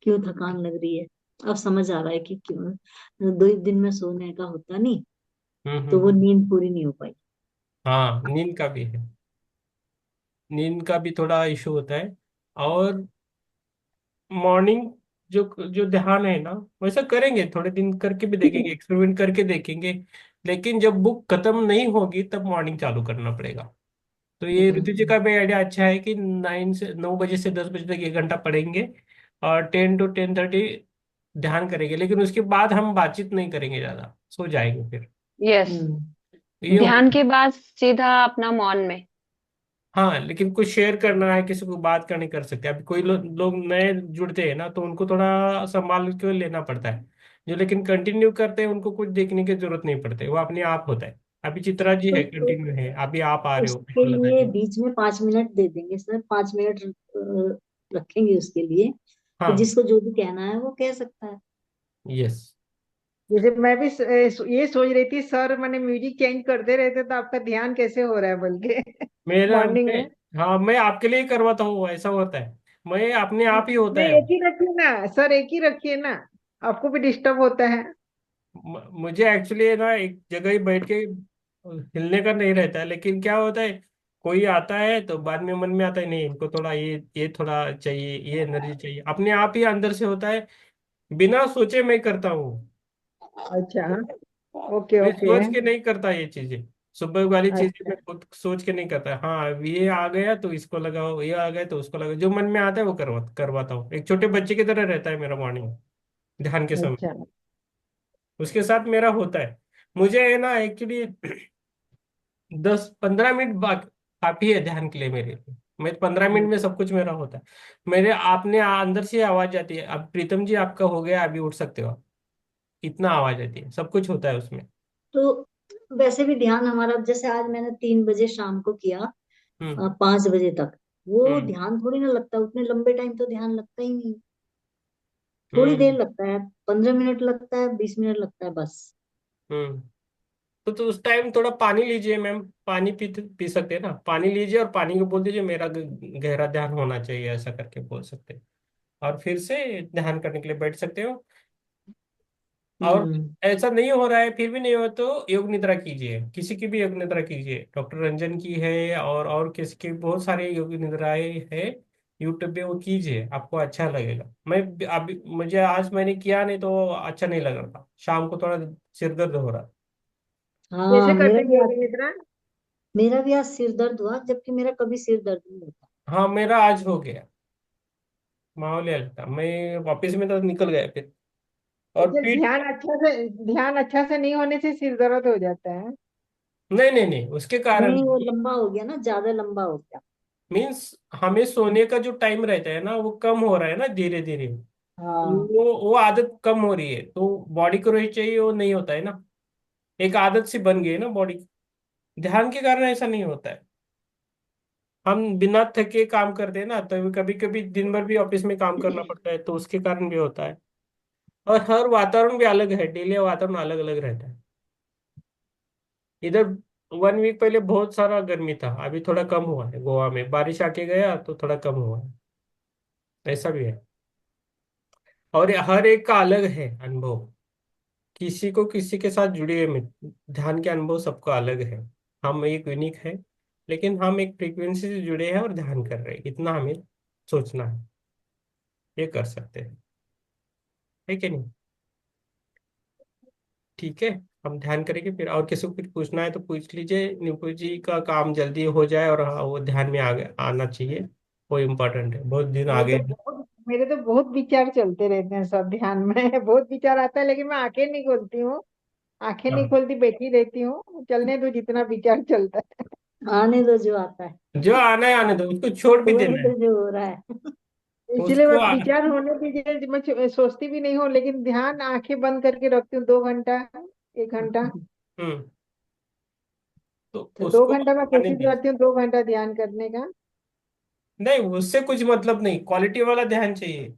क्यों थकान लग रही है। अब समझ आ रहा है कि क्यों। 2 दिन में सोने का होता नहीं, तो वो हम्म। नींद पूरी नहीं हो पाई। हाँ, नींद का भी है, नींद का भी थोड़ा इशू होता है। और मॉर्निंग जो जो ध्यान है ना, वैसा करेंगे, थोड़े दिन करके भी देखेंगे, एक्सपेरिमेंट करके देखेंगे। लेकिन जब बुक खत्म नहीं होगी तब मॉर्निंग चालू करना पड़ेगा। तो ये ऋतु जी हम्म। का भी आइडिया अच्छा है कि 9 बजे से 10 बजे तक 1 घंटा पढ़ेंगे, और 10 to 10:30 ध्यान करेंगे, लेकिन उसके बाद हम बातचीत नहीं करेंगे, ज्यादा सो जाएंगे फिर। यस, हम्म। तो ये ध्यान के बाद सीधा अपना मौन में। हाँ, लेकिन कुछ शेयर करना है, किसी को बात करनी कर सकते हैं। अभी कोई लोग नए जुड़ते हैं ना, तो उनको थोड़ा संभाल के लेना पड़ता है। जो लेकिन कंटिन्यू करते हैं उनको कुछ देखने की जरूरत नहीं पड़ती, वो अपने आप होता है। अभी चित्रा जी है, तो कंटिन्यू है, अभी आप आ रहे हो, उसके पुष्पलता लिए जी। बीच में 5 मिनट दे देंगे सर, 5 मिनट रखेंगे उसके लिए। फिर हाँ। जिसको जो भी कहना है वो कह सकता है। यस। जैसे मैं भी ये सोच रही थी सर, मैंने म्यूजिक चेंज करते रहते तो आपका ध्यान कैसे हो रहा है बोल के मेरा मॉर्निंग मैं में। हाँ, मैं आपके लिए ही करवाता हूँ, ऐसा होता है। मैं अपने आप ही होता नहीं, है। एक ही रखिए ना सर, एक ही रखिए ना, आपको भी डिस्टर्ब होता है। मुझे एक्चुअली ना एक जगह ही बैठ के हिलने का नहीं रहता है, लेकिन क्या होता है, कोई आता है तो बाद में मन में आता है, नहीं इनको थोड़ा ये थोड़ा चाहिए, ये एनर्जी चाहिए, अपने आप ही अंदर से होता है। बिना सोचे मैं करता हूँ। अच्छा, ओके मैं ओके। सोच के नहीं करता ये चीजें। सुबह वाली चीजें अच्छा मैं खुद सोच के नहीं करता। हाँ, अब ये आ गया तो इसको लगाओ, ये आ गया तो उसको लगाओ, जो मन में आता है वो करवाता हूँ। एक छोटे बच्चे की तरह रहता है मेरा मॉर्निंग ध्यान के समय। अच्छा। उसके साथ मेरा होता है। मुझे है ना एक्चुअली 10-15 मिनट काफी है ध्यान के लिए मेरे लिए। मैं 15 मिनट में सब कुछ मेरा होता है। मेरे आपने अंदर से आवाज आती है, अब प्रीतम जी आपका हो गया, अभी उठ सकते हो आप। इतना आवाज आती है, सब कुछ होता है उसमें। तो वैसे भी ध्यान हमारा, जैसे आज मैंने 3 बजे शाम को किया, हम्म। 5 बजे तक, वो हम्म। ध्यान थोड़ी ना लगता, उतने लंबे टाइम तो ध्यान लगता ही नहीं। थोड़ी देर हम्म। लगता है, 15 मिनट लगता है, 20 मिनट लगता है बस। हम्म। तो उस टाइम थोड़ा पानी लीजिए मैम। पानी पी सकते हैं ना, पानी लीजिए और पानी को बोल दीजिए मेरा गहरा ध्यान होना चाहिए, ऐसा करके बोल सकते हैं। और फिर से ध्यान करने के लिए बैठ सकते हो। और हम्म। ऐसा नहीं हो रहा है, फिर भी नहीं हो तो योग निद्रा कीजिए, किसी की भी योग निद्रा कीजिए, डॉक्टर रंजन की है और किसी की बहुत सारे योग निद्राएं है। यूट्यूब पे वो कीजिए, आपको अच्छा लगेगा। मैं अभी मुझे आज मैंने किया नहीं तो अच्छा नहीं लग रहा था, शाम को थोड़ा सिर दर्द हो रहा। हाँ, कैसे करते हैं योग निद्रा? मेरा भी आज सिर दर्द हुआ, जबकि मेरा कभी सिर दर्द नहीं होता। हाँ, मेरा आज हो गया। माहौल ही अलग था, मैं वापस में तो निकल गया फिर। और अच्छा, पीठ। ध्यान अच्छा से नहीं होने से सिर दर्द हो जाता है? नहीं नहीं नहीं, उसके कारण नहीं, वो नहीं। लंबा हो गया ना, ज्यादा लंबा हो गया। मीन्स हमें सोने का जो टाइम रहता है ना वो कम हो रहा है ना धीरे धीरे। हाँ वो आदत कम हो रही है, तो बॉडी को रही चाहिए, वो नहीं होता है ना। एक आदत सी बन गई है ना बॉडी। ध्यान के कारण ऐसा नहीं होता है। हम बिना थके काम करते हैं ना, तो कभी कभी दिन भर भी ऑफिस में काम करना पड़ता है, तो उसके कारण भी होता है। और हर वातावरण भी अलग है, डेली वातावरण अलग अलग रहता है। इधर 1 वीक पहले बहुत सारा गर्मी था, अभी थोड़ा कम हुआ है, गोवा में बारिश आके गया तो थोड़ा कम हुआ है। ऐसा भी है। और हर एक का अलग है अनुभव। किसी को किसी के साथ जुड़े हुए ध्यान के अनुभव सबका अलग है। हम एक यूनिक है, लेकिन हम एक फ्रीक्वेंसी से जुड़े हैं और ध्यान कर रहे हैं, इतना हमें सोचना है। ये कर सकते हैं, है कि नहीं? ठीक है। हम ध्यान करेंगे, फिर और किसी को कुछ पूछना है तो पूछ लीजिए। निपु जी का काम जल्दी हो जाए और हाँ, वो ध्यान में आगे आना चाहिए। वो इम्पोर्टेंट है, बहुत दिन आगे। मेरे तो बहुत विचार चलते रहते हैं सब ध्यान में। बहुत विचार आता है, लेकिन मैं आंखें नहीं खोलती हूँ। आंखें नहीं हाँ, खोलती, बैठी रहती हूँ, चलने दो जितना विचार चलता है। आने दो जो आता है, जो आना है आने दो, उसको छोड़ भी होने देना है। दो जो हो रहा है। इसलिए मैं उसको विचार होने दीजिए, मैं सोचती भी नहीं हूँ, लेकिन ध्यान आंखें बंद करके रखती हूँ 2 घंटा, 1 घंटा। हम्म। तो तो दो उसको घंटा मैं आने कोशिश दीजिए। करती हूँ 2 घंटा ध्यान करने का। नहीं, उससे कुछ मतलब नहीं, क्वालिटी वाला ध्यान चाहिए।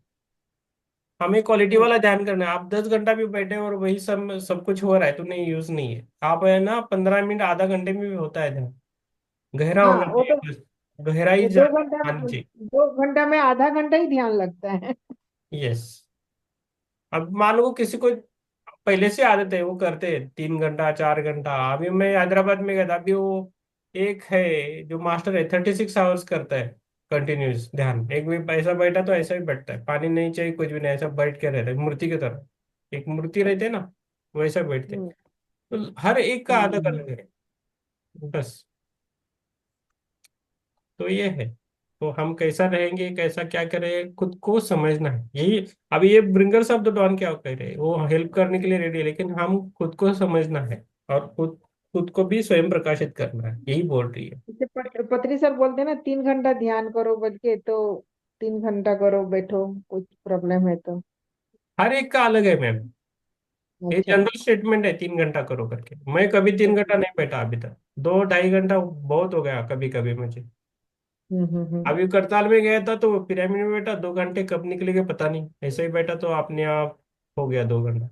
हमें क्वालिटी वाला अच्छा। ध्यान करना है। आप 10 घंटा भी बैठे और वही सब सब कुछ हो रहा है तो नहीं, यूज नहीं है। आप है ना 15 मिनट आधा घंटे में भी होता है ध्यान। गहरा हाँ, होना वो चाहिए तो बस। गहराई वो 2 घंटा आनी चाहिए। 2 घंटा में आधा घंटा ही ध्यान लगता है। यस। अब मान लो किसी को पहले से आदत है, वो करते हैं 3 घंटा 4 घंटा। अभी मैं हैदराबाद में गया था, अभी वो एक है जो मास्टर है, 36 आवर्स करता है कंटिन्यूस ध्यान। एक भी ऐसा बैठा तो ऐसा ही बैठता है, पानी नहीं चाहिए कुछ भी नहीं, ऐसा बैठ के रहता है मूर्ति की तरह। एक मूर्ति रहती है ना, वैसा बैठते हैं। हम्म। तो हर एक का आदत हम्म। अलग है बस। तो ये है। तो हम कैसा रहेंगे, कैसा क्या करें, खुद को समझना है यही। अभी ये ब्रिंगर शब्द डॉन क्या कह रहे हैं, वो हेल्प करने के लिए रेडी है, लेकिन हम खुद को समझना है और खुद खुद को भी स्वयं प्रकाशित करना है, यही बोल रही है। जैसे पत्री सर बोलते हैं ना, 3 घंटा ध्यान करो बैठ के, तो 3 घंटा करो बैठो, कुछ प्रॉब्लम है तो। हर एक का अलग है मैम। ये अच्छा। जनरल स्टेटमेंट है 3 घंटा करो करके। मैं कभी 3 घंटा नहीं बैठा अभी तक। 2-2.5 घंटा बहुत हो गया कभी कभी मुझे। हम्म। अभी करताल में गया था तो पिरामिड में बैठा, 2 घंटे कब निकले गए पता नहीं, ऐसे ही बैठा तो अपने आप हो गया 2 घंटा।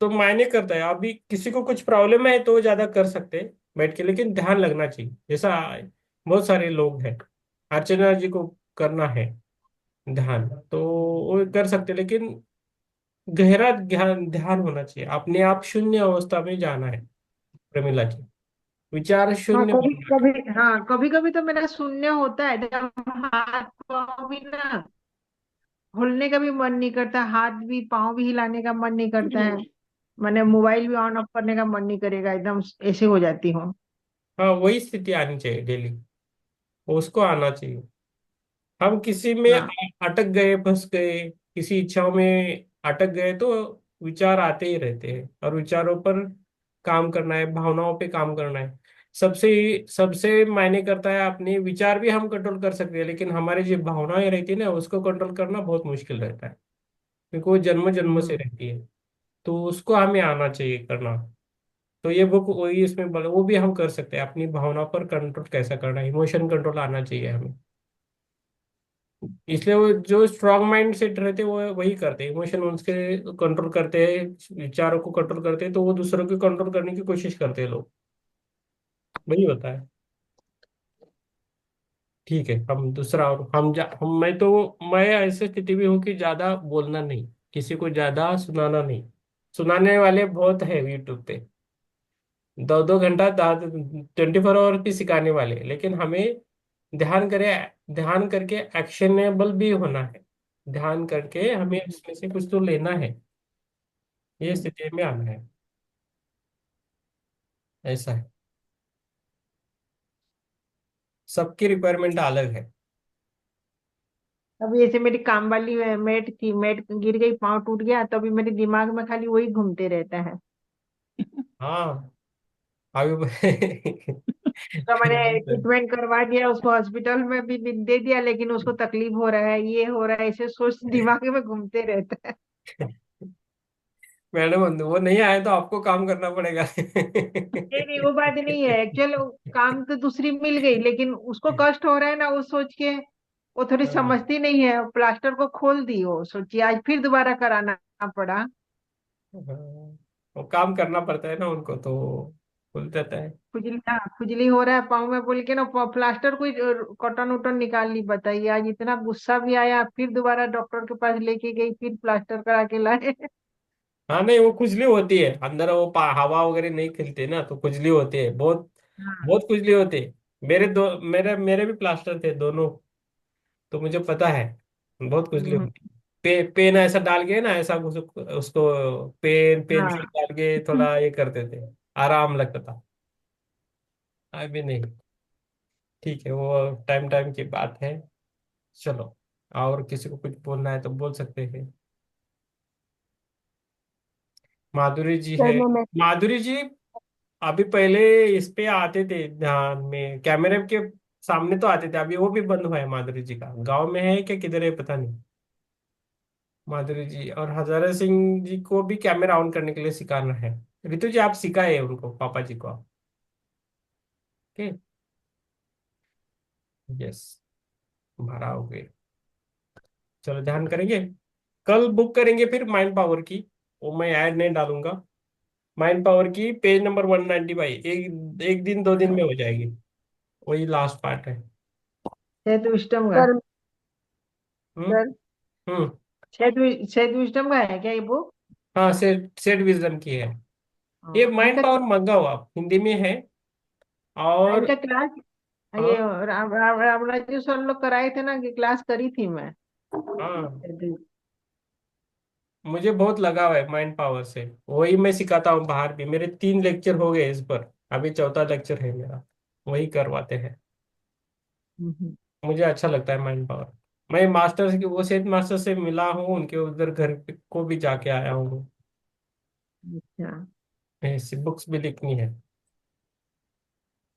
तो मायने करता है। अभी किसी को कुछ प्रॉब्लम है तो ज्यादा कर सकते हैं, बैठ के, लेकिन ध्यान लगना चाहिए। जैसा बहुत सारे लोग हैं, अर्चना जी को करना है ध्यान, तो वो कर सकते, लेकिन गहरा ध्यान ध्यान होना चाहिए, अपने आप शून्य अवस्था में जाना है प्रमिला जी, विचार हाँ शून्य कभी बनना है। कभी, हाँ कभी कभी तो मेरा शून्य होता है, जब हाथ पाँव भी ना खोलने का भी मन नहीं करता, हाथ भी पाँव भी हिलाने का मन नहीं करता है, मैंने मोबाइल भी ऑन ऑफ करने का मन नहीं करेगा, एकदम ऐसे हो जाती हूँ। हाँ, वही स्थिति आनी चाहिए डेली, उसको आना चाहिए। हम किसी में हाँ। अटक गए, फंस गए, किसी इच्छाओं में अटक गए, तो विचार आते ही रहते हैं, और विचारों पर काम करना है, भावनाओं पे काम करना है। सबसे सबसे मायने करता है, अपने विचार भी हम कंट्रोल कर सकते हैं, लेकिन हमारी जो भावनाएं रहती है ना, उसको कंट्रोल करना बहुत मुश्किल रहता है, क्योंकि वो जन्म जन्म से हम्म। रहती है। तो उसको हमें आना चाहिए करना। तो ये बुक वही इसमें वो भी हम कर सकते हैं, अपनी भावना पर कंट्रोल कैसा करना है, इमोशन कंट्रोल आना चाहिए हमें। इसलिए वो जो स्ट्रांग माइंड सेट रहते हैं, वो वही करते हैं, इमोशन उनके कंट्रोल करते हैं, विचारों को कंट्रोल करते हैं, तो वो दूसरों को कंट्रोल करने की कोशिश करते हैं लोग, वही होता है। ठीक है, हम दूसरा, और मैं ऐसे स्थिति में हूँ कि ज्यादा बोलना नहीं, किसी को ज्यादा सुनाना नहीं। सुनाने वाले बहुत है यूट्यूब पे, 2-2 घंटा 24 आवर भी सिखाने वाले, लेकिन हमें ध्यान करे, ध्यान करके एक्शनेबल भी होना है, ध्यान करके हमें उसमें से कुछ तो लेना है, ये स्थिति में आना है, ऐसा है। सबकी रिक्वायरमेंट अलग है। अभी ऐसे मेरी काम वाली मेट थी, मेट गिर गई, पाँव टूट गया, तो अभी मेरे दिमाग में खाली वही घूमते रहता है। हाँ, अभी तो मैंने ट्रीटमेंट करवा दिया उसको, हॉस्पिटल में भी दे दिया, लेकिन उसको तकलीफ हो रहा है, ये हो रहा है, ऐसे सोच दिमाग में घूमते रहता है। मैडम, वो नहीं आए तो आपको काम करना पड़ेगा। नहीं नहीं, वो बात नहीं है, एक्चुअल काम तो दूसरी मिल गई, लेकिन उसको कष्ट हो रहा है ना, वो सोच के वो थोड़ी हाँ, समझती नहीं है, प्लास्टर को खोल दी, वो सोचिए आज फिर दोबारा कराना पड़ा। हाँ, वो काम करना पड़ता है ना उनको, तो खुल जाता है। खुजली, हाँ खुजली हो रहा है पाँव में बोल के ना, प्लास्टर कोई कॉटन उटन निकाल ली, बताइए आज इतना गुस्सा भी आया, फिर दोबारा डॉक्टर के पास लेके गई, फिर प्लास्टर करा के लाए। हाँ, नहीं, वो खुजली होती है अंदर, वो हवा वगैरह नहीं खिलती ना, तो खुजली होती है बहुत, हाँ। बहुत खुजली होती है। मेरे मेरे भी प्लास्टर थे दोनों, तो मुझे पता है, बहुत खुजली हम्म। होती है। पेन ऐसा डाल के ना, ऐसा उसको पेंसिल हाँ। डाल के थोड़ा ये करते थे, आराम लगता था। अभी नहीं। ठीक है, वो टाइम टाइम की बात है। चलो, और किसी को कुछ बोलना है तो बोल सकते हैं। माधुरी जी है। चलो मैं माधुरी जी, अभी पहले इस पे आते थे ध्यान में, कैमरे के सामने तो आते थे, अभी वो भी बंद हुआ है माधुरी जी का, गांव में है क्या किधर है पता नहीं। माधुरी जी और हजारा सिंह जी को भी कैमरा ऑन करने के लिए सिखाना है। रितु जी, आप सिखाए उनको, पापा जी को। ओके। यस, भरा हो गए। चलो, ध्यान करेंगे, कल बुक करेंगे फिर माइंड पावर की, वो मैं ऐड नहीं डालूंगा। माइंड पावर की पेज नंबर 195, एक एक दिन 2 दिन में हो जाएगी, वही लास्ट पार्ट है। शहद विस्टम का, सर हम्म। सर हम्म। शहद विस्टम का है क्या ये बुक? हाँ, सेट सेट विजडम की है। ये हाँ, माइंड पावर मंगाओ आप, हिंदी में है। और इनका क्लास, ये हाँ, राम राजू सर लोग कराए थे ना, कि क्लास करी थी मैं। हाँ, मुझे बहुत लगाव है माइंड पावर से, वही मैं सिखाता हूँ बाहर भी, मेरे 3 लेक्चर हो गए इस पर, अभी चौथा लेक्चर है मेरा, वही करवाते हैं। हम्म। मुझे अच्छा लगता है माइंड पावर। मैं मास्टर की, वो सेठ मास्टर से मिला हूँ, उनके उधर घर को भी जाके आया हूँ। अच्छा। ऐसी बुक्स भी लिखनी है।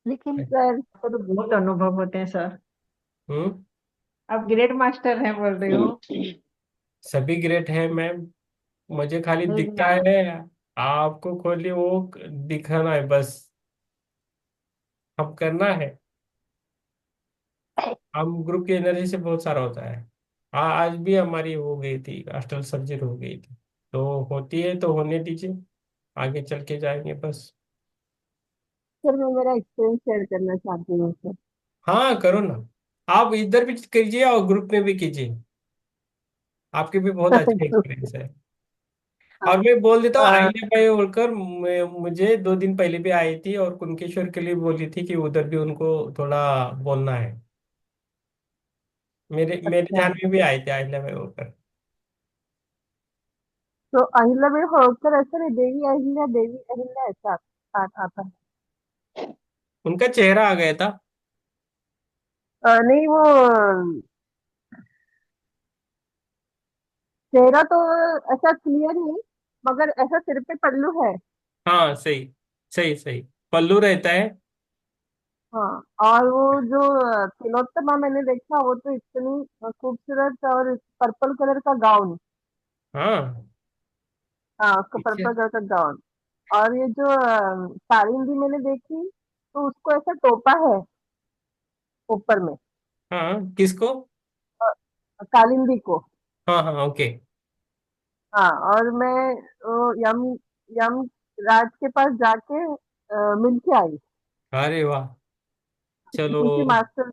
लेकिन सर आपको तो बहुत अनुभव होते हैं सर, हम्म। आप ग्रेट मास्टर हैं बोल रहे हो। सभी ग्रेट है मैम, मुझे खाली नहीं दिखता नहीं, है, आपको खोली वो दिखाना है बस, अब करना है। हम ग्रुप की एनर्जी से बहुत सारा होता है। आज भी हमारी हो गई थी, हॉस्टल सर्जरी हो गई थी, तो होती है तो होने दीजिए, आगे चल के जाएंगे बस। सर मैं मेरा एक्सपीरियंस शेयर करना चाहती हूँ सर। हाँ करो ना, आप इधर भी कीजिए और ग्रुप में भी कीजिए, आपके भी बहुत अच्छा एक्सपीरियंस है। और मैं बोल देता हूँ, हाँ, आइले भाई होलकर मुझे 2 दिन पहले भी आई थी और कुणकेश्वर के लिए बोली थी कि उधर भी उनको थोड़ा बोलना है। मेरे मेरे अच्छा। ध्यान में भी आए थे आइले भाई होलकर। तो अहिल्याबाई होळकर ऐसा नहीं, देवी अहिल्या, देवी अहिल्या ऐसा आता है। उनका चेहरा आ गया था। नहीं वो चेहरा तो ऐसा क्लियर नहीं, मगर ऐसा सिर पे पल्लू है। हाँ सही, सही सही, पल्लू रहता है। हाँ, और वो जो तिलोत्तमा मैंने देखा, वो तो इतनी खूबसूरत, और पर्पल कलर का गाउन। हाँ हाँ, उसका अच्छा। पर्पल कलर का गाउन। और ये जो कालिंदी मैंने देखी, तो उसको ऐसा टोपा है ऊपर में। हाँ किसको? कालिंदी को। हाँ हाँ ओके। हाँ, और मैं यम यम राज के पास जाके मिल के आई। अरे वाह, चलो। किसी मास्टर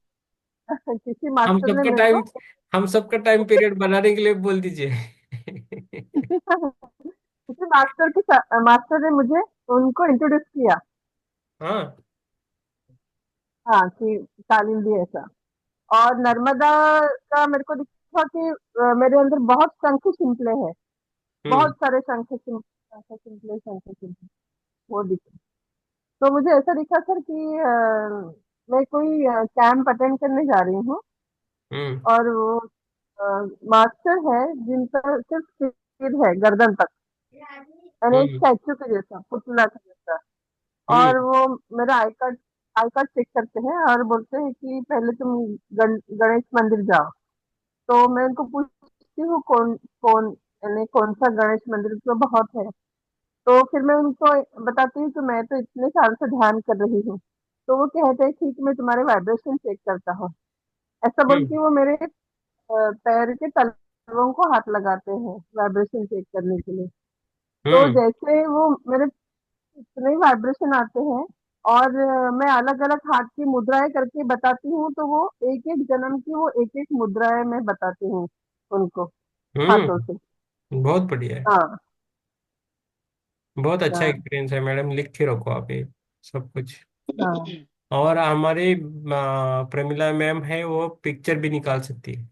किसी हम मास्टर ने सबका मेरे टाइम को हम सबका टाइम पीरियड बनाने के लिए बोल दीजिए। किसी मास्टर ने मुझे उनको इंट्रोड्यूस किया। हाँ। हाँ, कि कालिंदी ऐसा। और नर्मदा का मेरे को दिखा कि मेरे अंदर बहुत शंख छिंकले हैं। हम्म बहुत सारे शंख छिंकले वो दिखे। तो मुझे ऐसा दिखा सर कि मैं कोई कैंप अटेंड करने जा रही हूँ। हम्म और वो मास्टर है जिनका सिर्फ सिर है गर्दन तक, यानी एक हम्म स्टैचू के जैसा, पुतला के जैसा। और हम्म वो मेरा आई कार्ड चेक करते हैं और बोलते हैं कि पहले तुम गणेश मंदिर जाओ। तो मैं उनको पूछती हूँ कौन कौन, यानी कौन सा गणेश मंदिर, तो बहुत है। तो फिर मैं उनको बताती हूँ कि मैं तो इतने साल से ध्यान कर रही हूँ। तो वो कहते हैं ठीक, मैं तुम्हारे वाइब्रेशन चेक करता हूँ। ऐसा बोल के हम्म वो मेरे पैर के तलवों को हाथ लगाते हैं वाइब्रेशन चेक करने के लिए। तो हम्म जैसे वो मेरे इतने वाइब्रेशन आते हैं, और मैं अलग अलग हाथ की मुद्राएं करके बताती हूँ, तो वो एक एक जन्म की वो एक एक मुद्राएं मैं बताती हूँ उनको, हाथों से। बहुत बढ़िया है। हाँ। बहुत अच्छा हाँ। एक्सपीरियंस है मैडम, लिख के रखो आप ये सब कुछ। हाँ। और हमारी प्रमिला मैम है, वो पिक्चर भी निकाल सकती है।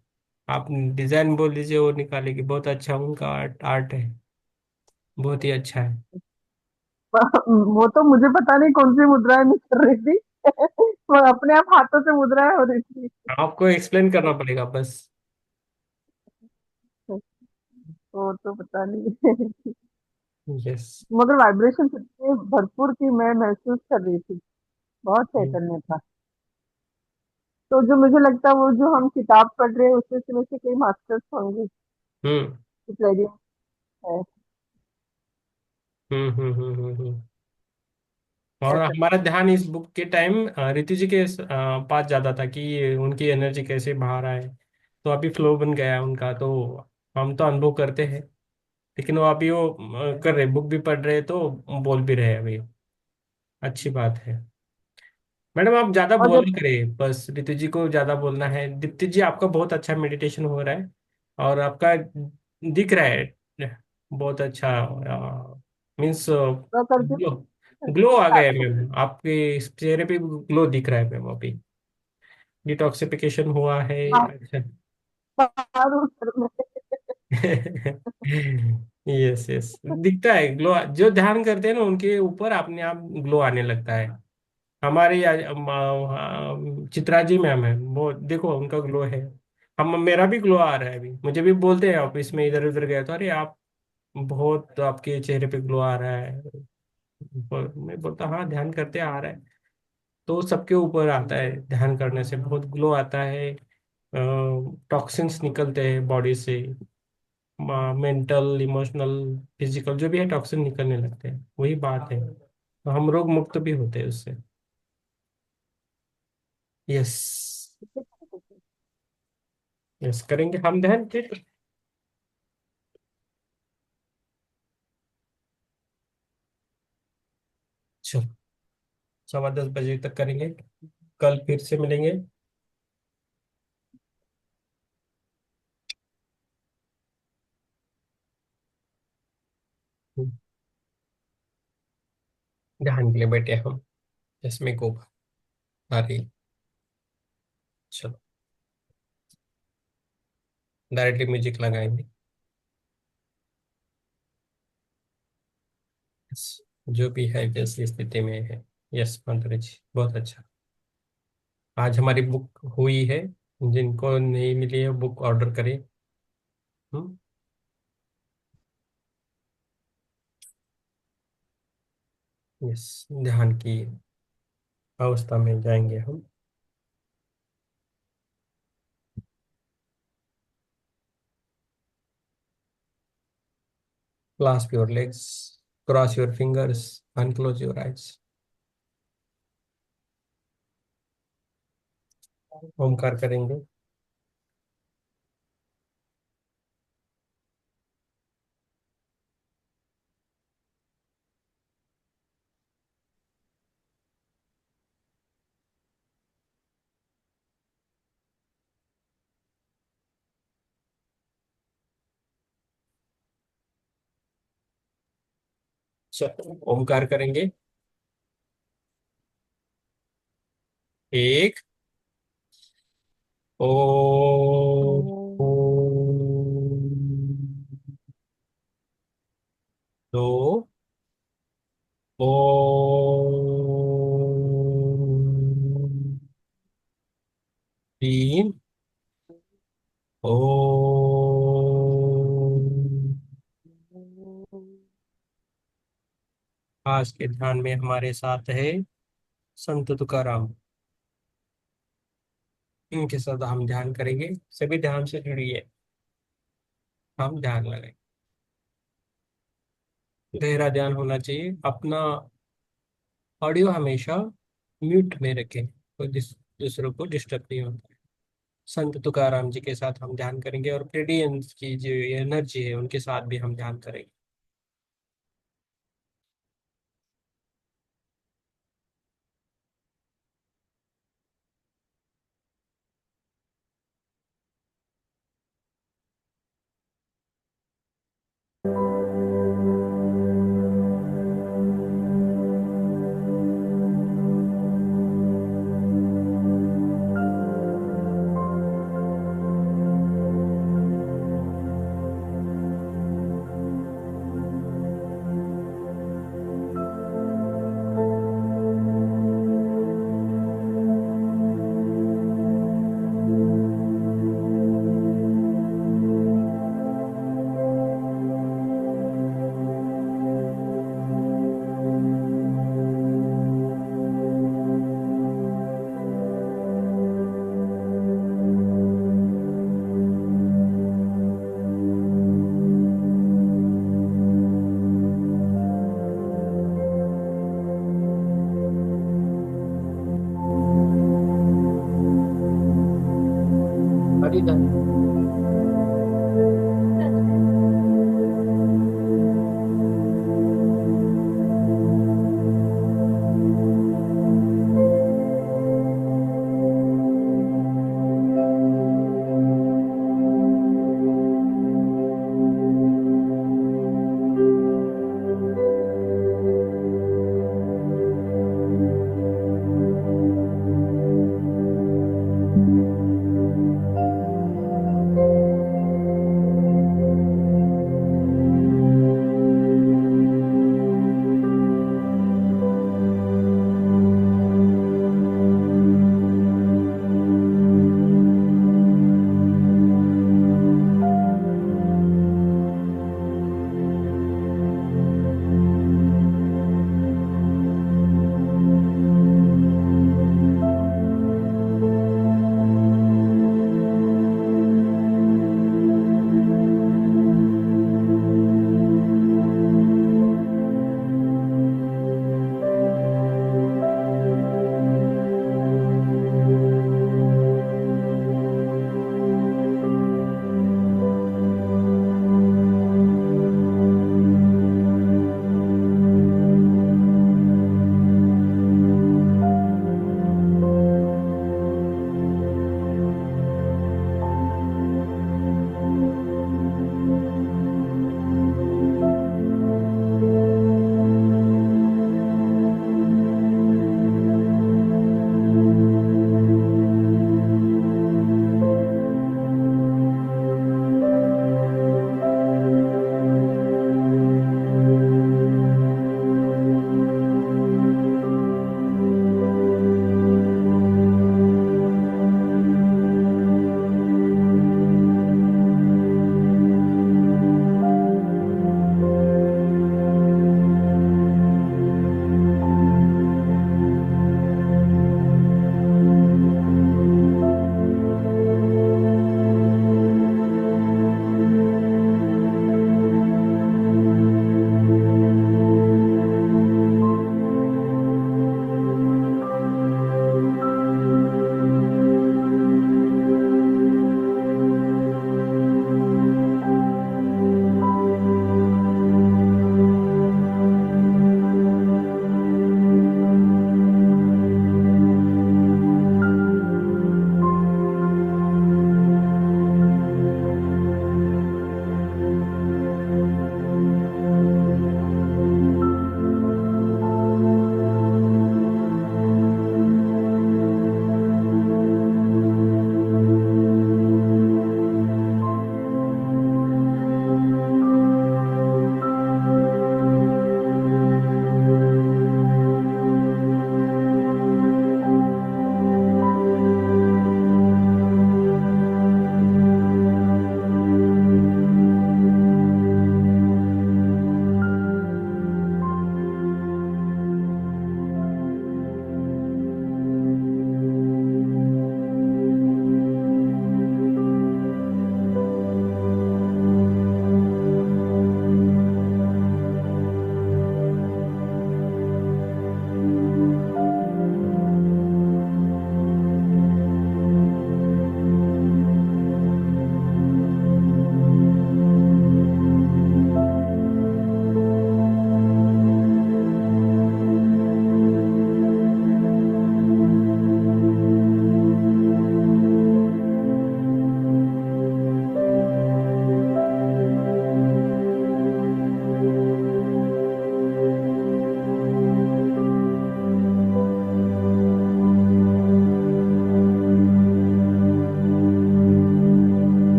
आप डिजाइन बोल दीजिए, वो निकालेगी। बहुत अच्छा उनका आर्ट आर्ट है, बहुत ही अच्छा है। वो तो मुझे पता नहीं कौन सी मुद्राएं मैं कर रही थी। वो अपने आप हाथों से मुद्राएं हो रही थी। आपको एक्सप्लेन करना पड़ेगा बस। वो तो पता नहीं। यस। मगर वाइब्रेशन इतने भरपूर की मैं महसूस कर रही थी, बहुत चैतन्य था। तो जो मुझे लगता है, वो जो हम किताब पढ़ रहे हैं उसमें से कोई मास्टर्स होंगे, हम्म क्लैरियन है। और ऐसा। हमारा ध्यान इस बुक के टाइम ऋतु जी के पास ज्यादा था कि उनकी एनर्जी कैसे बाहर आए। तो अभी फ्लो बन गया है उनका, तो हम तो अनुभव करते हैं। लेकिन वो अभी वो कर रहे, बुक भी पढ़ रहे, तो बोल भी रहे अभी। अच्छी बात है। मैडम आप ज्यादा और बोल जब करें, बस ऋतु जी को ज्यादा बोलना है। दीप्ति जी आपका बहुत अच्छा मेडिटेशन हो रहा है, और आपका दिख रहा है बहुत अच्छा। मीन्स मैं करती ग्लो, हूँ ग्लो आ गया है मैम, आपके चेहरे पे ग्लो दिख रहा है मैम अभी। डिटॉक्सिफिकेशन हुआ है। अच्छा। बाहर उतर में। यस यस, दिखता है ग्लो। जो ध्यान करते हैं ना उनके ऊपर अपने आप ग्लो आने लगता है। हमारी चित्रा जी मैम है, वो देखो उनका ग्लो है। हम मेरा भी ग्लो आ रहा है अभी, मुझे भी बोलते हैं ऑफिस में, इधर उधर गए तो, अरे आप बहुत, आपके चेहरे पे ग्लो आ रहा है। मैं बोलता हाँ, ध्यान करते आ रहा है। तो सबके ऊपर आता है, ध्यान करने से बहुत ग्लो आता है। टॉक्सिन्स निकलते हैं बॉडी से, मेंटल इमोशनल फिजिकल जो भी है, टॉक्सिन निकलने लगते हैं, वही बात है। तो हम रोग मुक्त भी होते हैं उससे। यस। यस करेंगे हम ध्यान, ठीक। चलो। 10:15 तक करेंगे। कल फिर से मिलेंगे। ध्यान के लिए बैठे हम, इसमें को आ रही। चलो, डायरेक्टली म्यूजिक लगाएंगे। Yes, जो भी है जैसी स्थिति में है। यस मंत्र जी, बहुत अच्छा। आज हमारी बुक हुई है। जिनको नहीं मिली है बुक ऑर्डर करें। हम्म। यस, ध्यान की अवस्था में जाएंगे हम। Clasp your legs, cross your fingers, unclose your eyes. Omkar करेंगे। चलो, ओमकार करेंगे। एक। ओ। दो। ओ। तीन। ओ। आज के ध्यान में हमारे साथ है संत तुकाराम। इनके साथ हम ध्यान करेंगे। सभी ध्यान से जुड़िए। हम ध्यान लगाएं। गहरा ध्यान होना चाहिए। अपना ऑडियो हमेशा म्यूट में रखें, तो दूसरों को डिस्टर्ब नहीं होता है। संत तुकाराम जी के साथ हम ध्यान करेंगे और प्लेडियंस की जो एनर्जी है उनके साथ भी हम ध्यान करेंगे। हरिधन।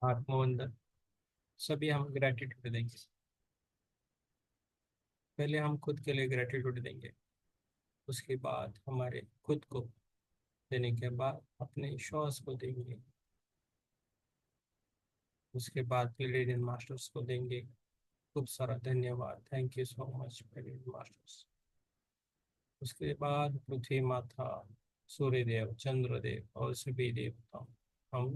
आत्मवंदन। सभी हम ग्रेटिट्यूड देंगे। पहले हम खुद के लिए ग्रेटिट्यूड देंगे, उसके बाद हमारे खुद को देने के बाद अपने श्वास को देंगे, उसके बाद पिलेरियन मास्टर्स को देंगे। खूब सारा धन्यवाद, thank you so much Pleiadian masters. उसके बाद पृथ्वी माता, सूर्यदेव, चंद्रदेव और सभी देवता हम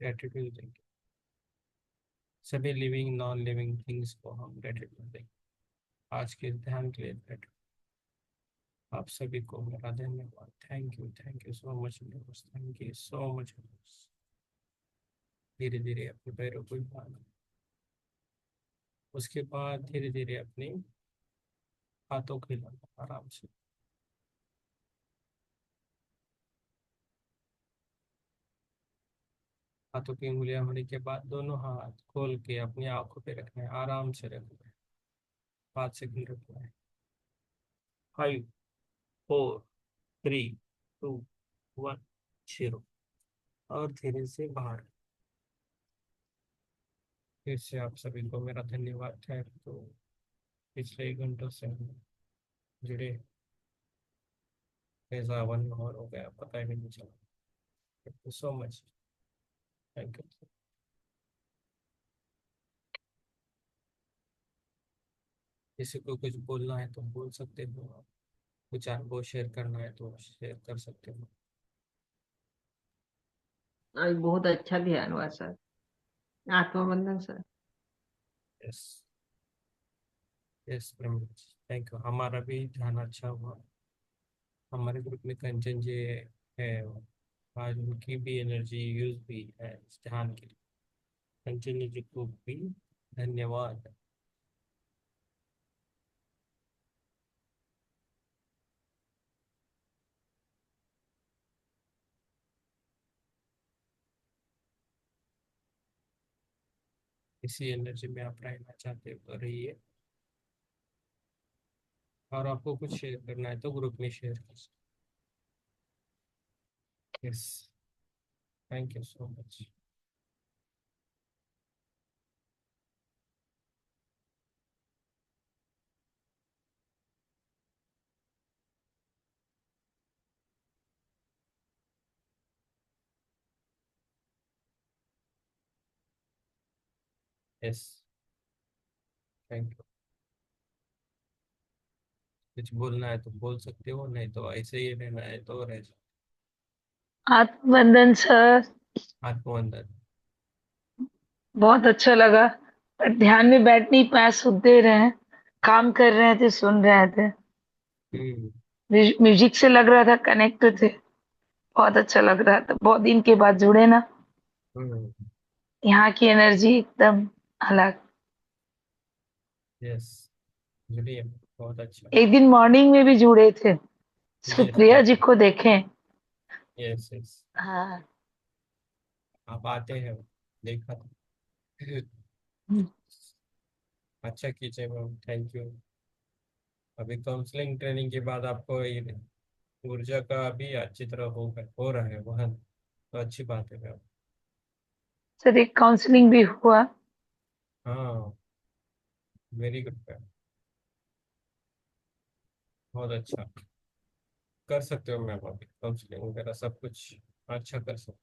ग्रेटिट्यूड देंगे। सभी लिविंग नॉन लिविंग थिंग्स को हम ग्रेटिट्यूड देंगे। आज के ध्यान के लिए ग्रेटिट्यूड। आप सभी को मेरा धन्यवाद, thank you so much, thank you so much. धीरे धीरे अपने पैरों को हिलाना, उसके बाद धीरे धीरे अपने हाथों को हिलाना आराम से। हाथों की उंगलियां होने के बाद दोनों हाथ खोल के अपनी आंखों पे रखना है, आराम से रखना है। 5 सेकंड रखना है। 5 4 3 2 1 0। और धीरे से बाहर। फिर से आप सभी को मेरा धन्यवाद है। तो पिछले 1 घंटों से हम जुड़े, कैसा 1 आवर हो गया पता ही नहीं चला। Thank you so much, thank you. किसी को कुछ बोलना है तो बोल सकते हो, कुछ आपको शेयर करना है तो शेयर कर सकते हो। आज बहुत अच्छा ध्यान हुआ सर। आत्मबंधन sir. Yes, yes promise, thank you. हमारा भी ध्यान अच्छा हुआ। हमारे ग्रुप में कंचन जी है, आज उनकी भी एनर्जी यूज भी है इस ध्यान के लिए। कंचन जी को भी धन्यवाद। इसी एनर्जी में आप रहना चाहते हो तो रहिए, और आपको कुछ शेयर करना है तो ग्रुप में शेयर कर सकते। Yes, thank you so much. Yes, thank you. कुछ बोलना है तो बोल सकते हो, नहीं तो ऐसे ही रहना है तो रह जाओ। आत्मबंधन सर। आत्मवंदन। बहुत अच्छा लगा, पर ध्यान में बैठ नहीं पाया, सुनते रहे, काम कर रहे थे, सुन रहे थे। हम्म। म्यूजिक से लग रहा था कनेक्ट थे। बहुत अच्छा लग रहा था, बहुत दिन के बाद जुड़े ना। हम्म। यहाँ की एनर्जी एकदम अलग। यस, जुड़िए, बहुत अच्छा। एक दिन मॉर्निंग में भी जुड़े थे, यस, सुप्रिया जी को देखें। यस, यस, हाँ। आप आते हैं, देखा था। अच्छा कीजिए मैम, थैंक यू। अभी काउंसलिंग ट्रेनिंग के बाद आपको ये ऊर्जा का भी अच्छी तरह हो रहा है वहन, तो अच्छी बात है मैम। सर एक काउंसलिंग भी हुआ। हाँ, वेरी गुड मैम, बहुत अच्छा। कर सकते हो मैम, अभी काउंसलिंग वगैरह सब कुछ अच्छा कर सकते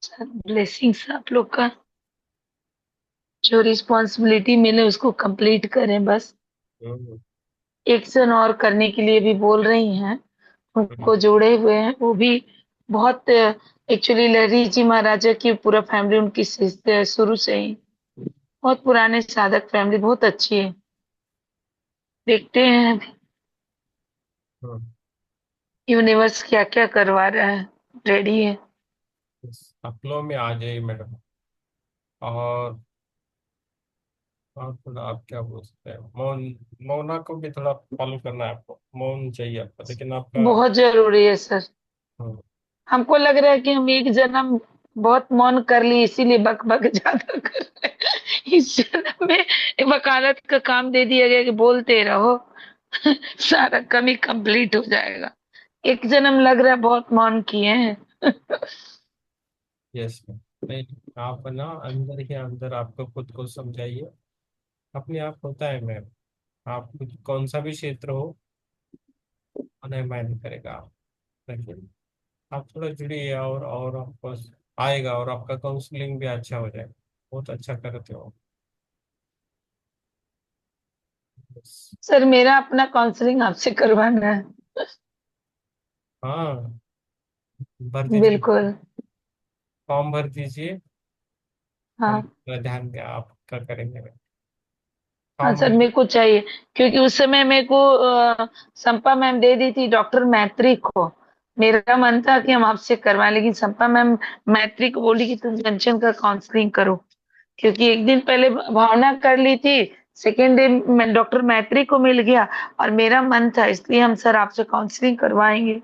सर ब्लेसिंग्स आप लोग का, जो रिस्पॉन्सिबिलिटी मिले उसको कंप्लीट करें बस। हो। एक्शन और करने के लिए भी बोल रही हैं, उनको हम्म। जोड़े हुए हैं वो भी। बहुत एक्चुअली लहरी जी महाराजा की पूरा फैमिली उनकी शुरू से ही बहुत पुराने साधक फैमिली, बहुत अच्छी है। देखते हैं अभी हाँ, यूनिवर्स क्या क्या करवा रहा है, रेडी है। बस अपनों में आ जाइए मैडम। और और थोड़ा आप क्या बोल सकते हैं, मौन, मौना को भी थोड़ा फॉलो करना है आपको, मौन चाहिए आपको, लेकिन आपका। बहुत जरूरी है सर। हाँ। हमको लग रहा है कि हम एक जन्म बहुत मौन कर ली, इसीलिए बक बक ज्यादा कर रहे हैं। इस जन्म में एक वकालत का काम दे दिया गया कि बोलते रहो, सारा कमी कंप्लीट हो जाएगा। एक जन्म लग रहा है बहुत मौन किए हैं। Yes ma'am. नहीं, आप ना अंदर ही अंदर आपको खुद को समझाइए, अपने आप होता है मैम। आप कौन सा भी क्षेत्र हो, उन्हें माइंड करेगा आप। लेकिन आप थोड़ा जुड़िए और आपको आएगा, और आपका काउंसलिंग भी अच्छा हो जाएगा। बहुत अच्छा करते हो। बस। सर मेरा अपना काउंसलिंग आपसे करवाना है। हाँ, भर दीजिए, बिल्कुल। फॉर्म भर दीजिए। हम हाँ पूरा ध्यान क्या आपका करेंगे। हाँ फॉर्म सर, भर। मेरे को चाहिए, क्योंकि उस समय मेरे को संपा मैम दे दी थी डॉक्टर मैत्री को। मेरा मन था कि हम आपसे करवाएं, लेकिन संपा मैम मैत्री को बोली कि तुम कंचन का काउंसलिंग करो, क्योंकि एक दिन पहले भावना कर ली थी, सेकेंड डे मैं डॉक्टर मैत्री को मिल गया, और मेरा मन था, इसलिए हम सर आपसे काउंसलिंग करवाएंगे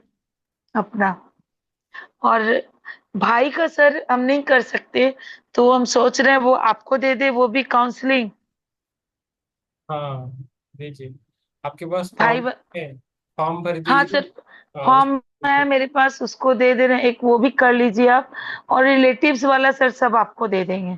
अपना। और भाई का सर हम नहीं कर सकते, तो हम सोच रहे हैं वो आपको दे दे, वो भी काउंसलिंग। हाँ, दीजिए। आपके पास भाई फॉर्म है, फॉर्म भर हाँ दीजिए। सर, हाँ, फॉर्म है मेरे पास, उसको दे दे रहे हैं, एक वो भी कर लीजिए आप। और रिलेटिव्स वाला सर सब आपको दे देंगे।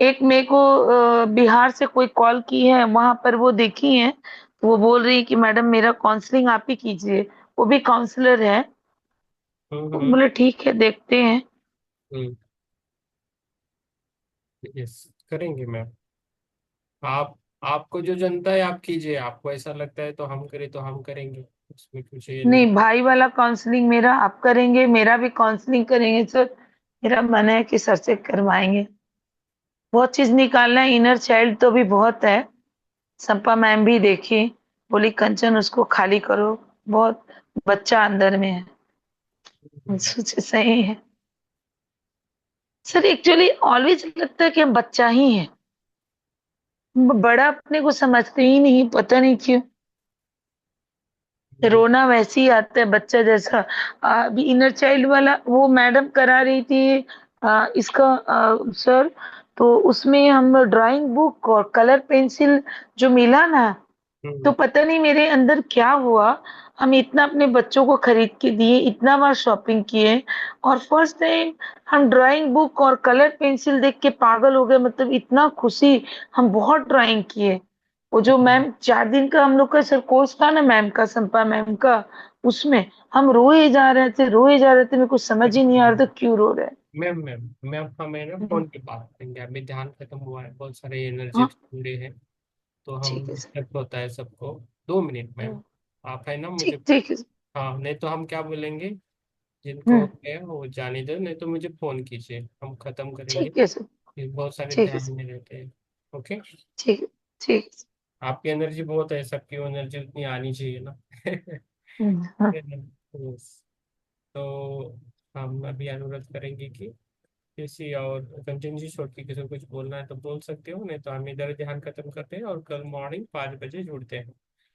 एक मेरे को बिहार से कोई कॉल की है, वहां पर वो देखी है, तो वो बोल रही है कि मैडम मेरा काउंसलिंग आप ही कीजिए, वो भी काउंसलर है। तो हम्म। बोले ठीक है, देखते हैं। हम्म। यस, करेंगे मैम। आप आपको जो जनता है आप कीजिए, आपको ऐसा लगता है तो हम करें तो हम करेंगे, उसमें कुछ ये नहीं। नहीं, भाई वाला काउंसलिंग मेरा आप करेंगे, मेरा भी काउंसलिंग करेंगे सर। मेरा मन है कि सर से करवाएंगे। बहुत चीज निकालना है, इनर चाइल्ड तो भी बहुत है। संपा मैम भी देखी, बोली कंचन उसको खाली करो, बहुत बच्चा अंदर में है। सोचे सही है सर, एक्चुअली ऑलवेज लगता है कि हम बच्चा ही हैं, बड़ा अपने को समझते ही नहीं, पता नहीं क्यों। रोना वैसे ही आता है बच्चा जैसा। अभी इनर चाइल्ड वाला वो मैडम करा रही थी इसका सर, तो उसमें हम ड्राइंग बुक और कलर पेंसिल जो मिला ना, तो हम्म। पता नहीं मेरे अंदर क्या हुआ। हम इतना अपने बच्चों को खरीद के दिए, इतना बार शॉपिंग किए, और फर्स्ट टाइम हम ड्राइंग बुक और कलर पेंसिल देख के पागल हो गए, मतलब इतना खुशी। हम बहुत ड्राइंग किए। वो जो मैम 4 दिन का हम लोग का सर कोर्स था ना मैम का, संपा मैम का, उसमें हम रोए जा रहे थे, रोए जा रहे थे, मेरे को समझ ही नहीं आ रहा था क्यों रो रहे मैम मैम मैम, हमें ना हैं। फोन पे बात करेंगे, अभी ध्यान खत्म हुआ है, बहुत सारे एनर्जी हाँ जुड़े हैं, तो हम ठीक है सर। डिस्टर्ब होता है सबको। 2 मिनट मैम, आप है ना मुझे। ठीक ठीक है। हाँ, नहीं तो हम क्या बोलेंगे, जिनको हम्म। है वो जाने दो, नहीं तो मुझे फोन कीजिए, हम खत्म करेंगे। ठीक है सर। ये बहुत सारे ठीक है ध्यान सर। में रहते हैं। ओके। ठीक है। ठीक है सर। आपकी एनर्जी बहुत है, सबकी एनर्जी उतनी आनी चाहिए ना। हाँ। Yes. तो हम अभी अनुरोध करेंगे कि किसी और कंटिन्यू छोड़ के किसी को कुछ बोलना है तो बोल सकते हो, नहीं तो हम इधर ध्यान खत्म करते हैं और कल मॉर्निंग 5 बजे जुड़ते हैं।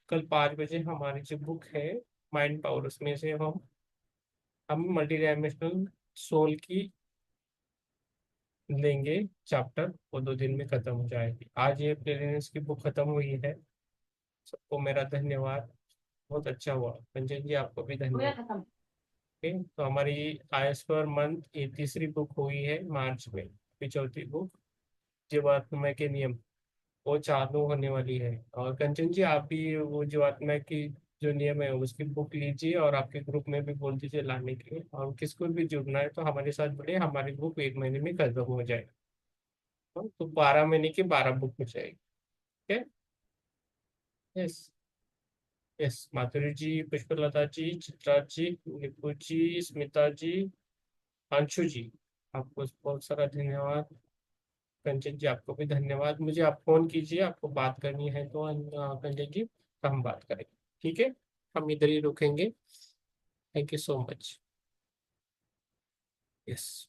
कल 5 बजे हमारी जो बुक है माइंड पावर, उसमें से हम मल्टी डायमेंशनल सोल की लेंगे चैप्टर, वो 2 दिन में खत्म हो जाएगी। आज ये प्रेरणा की बुक खत्म हुई है। सबको मेरा धन्यवाद, बहुत अच्छा हुआ। संजय जी, आपको भी हो गया धन्यवाद। खत्म। ओके, तो हमारी आयस पर मंथ ये तीसरी बुक हुई है मार्च में, फिर चौथी बुक जीवात्मा के नियम वो चालू होने वाली है। और कंचन जी, आप भी वो जीवात्मा की जो नियम है उसकी बुक लीजिए, और आपके ग्रुप में भी बोल दीजिए लाने के लिए, और किसको भी जुड़ना है तो हमारे साथ जुड़े, हमारी बुक 1 महीने में खत्म हो जाएगी। तो 12 महीने की 12 बुक हो जाएगी। ठीक है। यस। यस, माधुरी जी, पुष्पलता जी, चित्रा जी, निपु जी, स्मिता जी, अंशु जी, आपको बहुत सारा धन्यवाद। कंचन जी, आपको भी धन्यवाद। मुझे आप फोन कीजिए, आपको बात करनी है तो कंचन जी, तो हम बात करेंगे। ठीक है, हम इधर ही रुकेंगे। Thank you so much. Yes.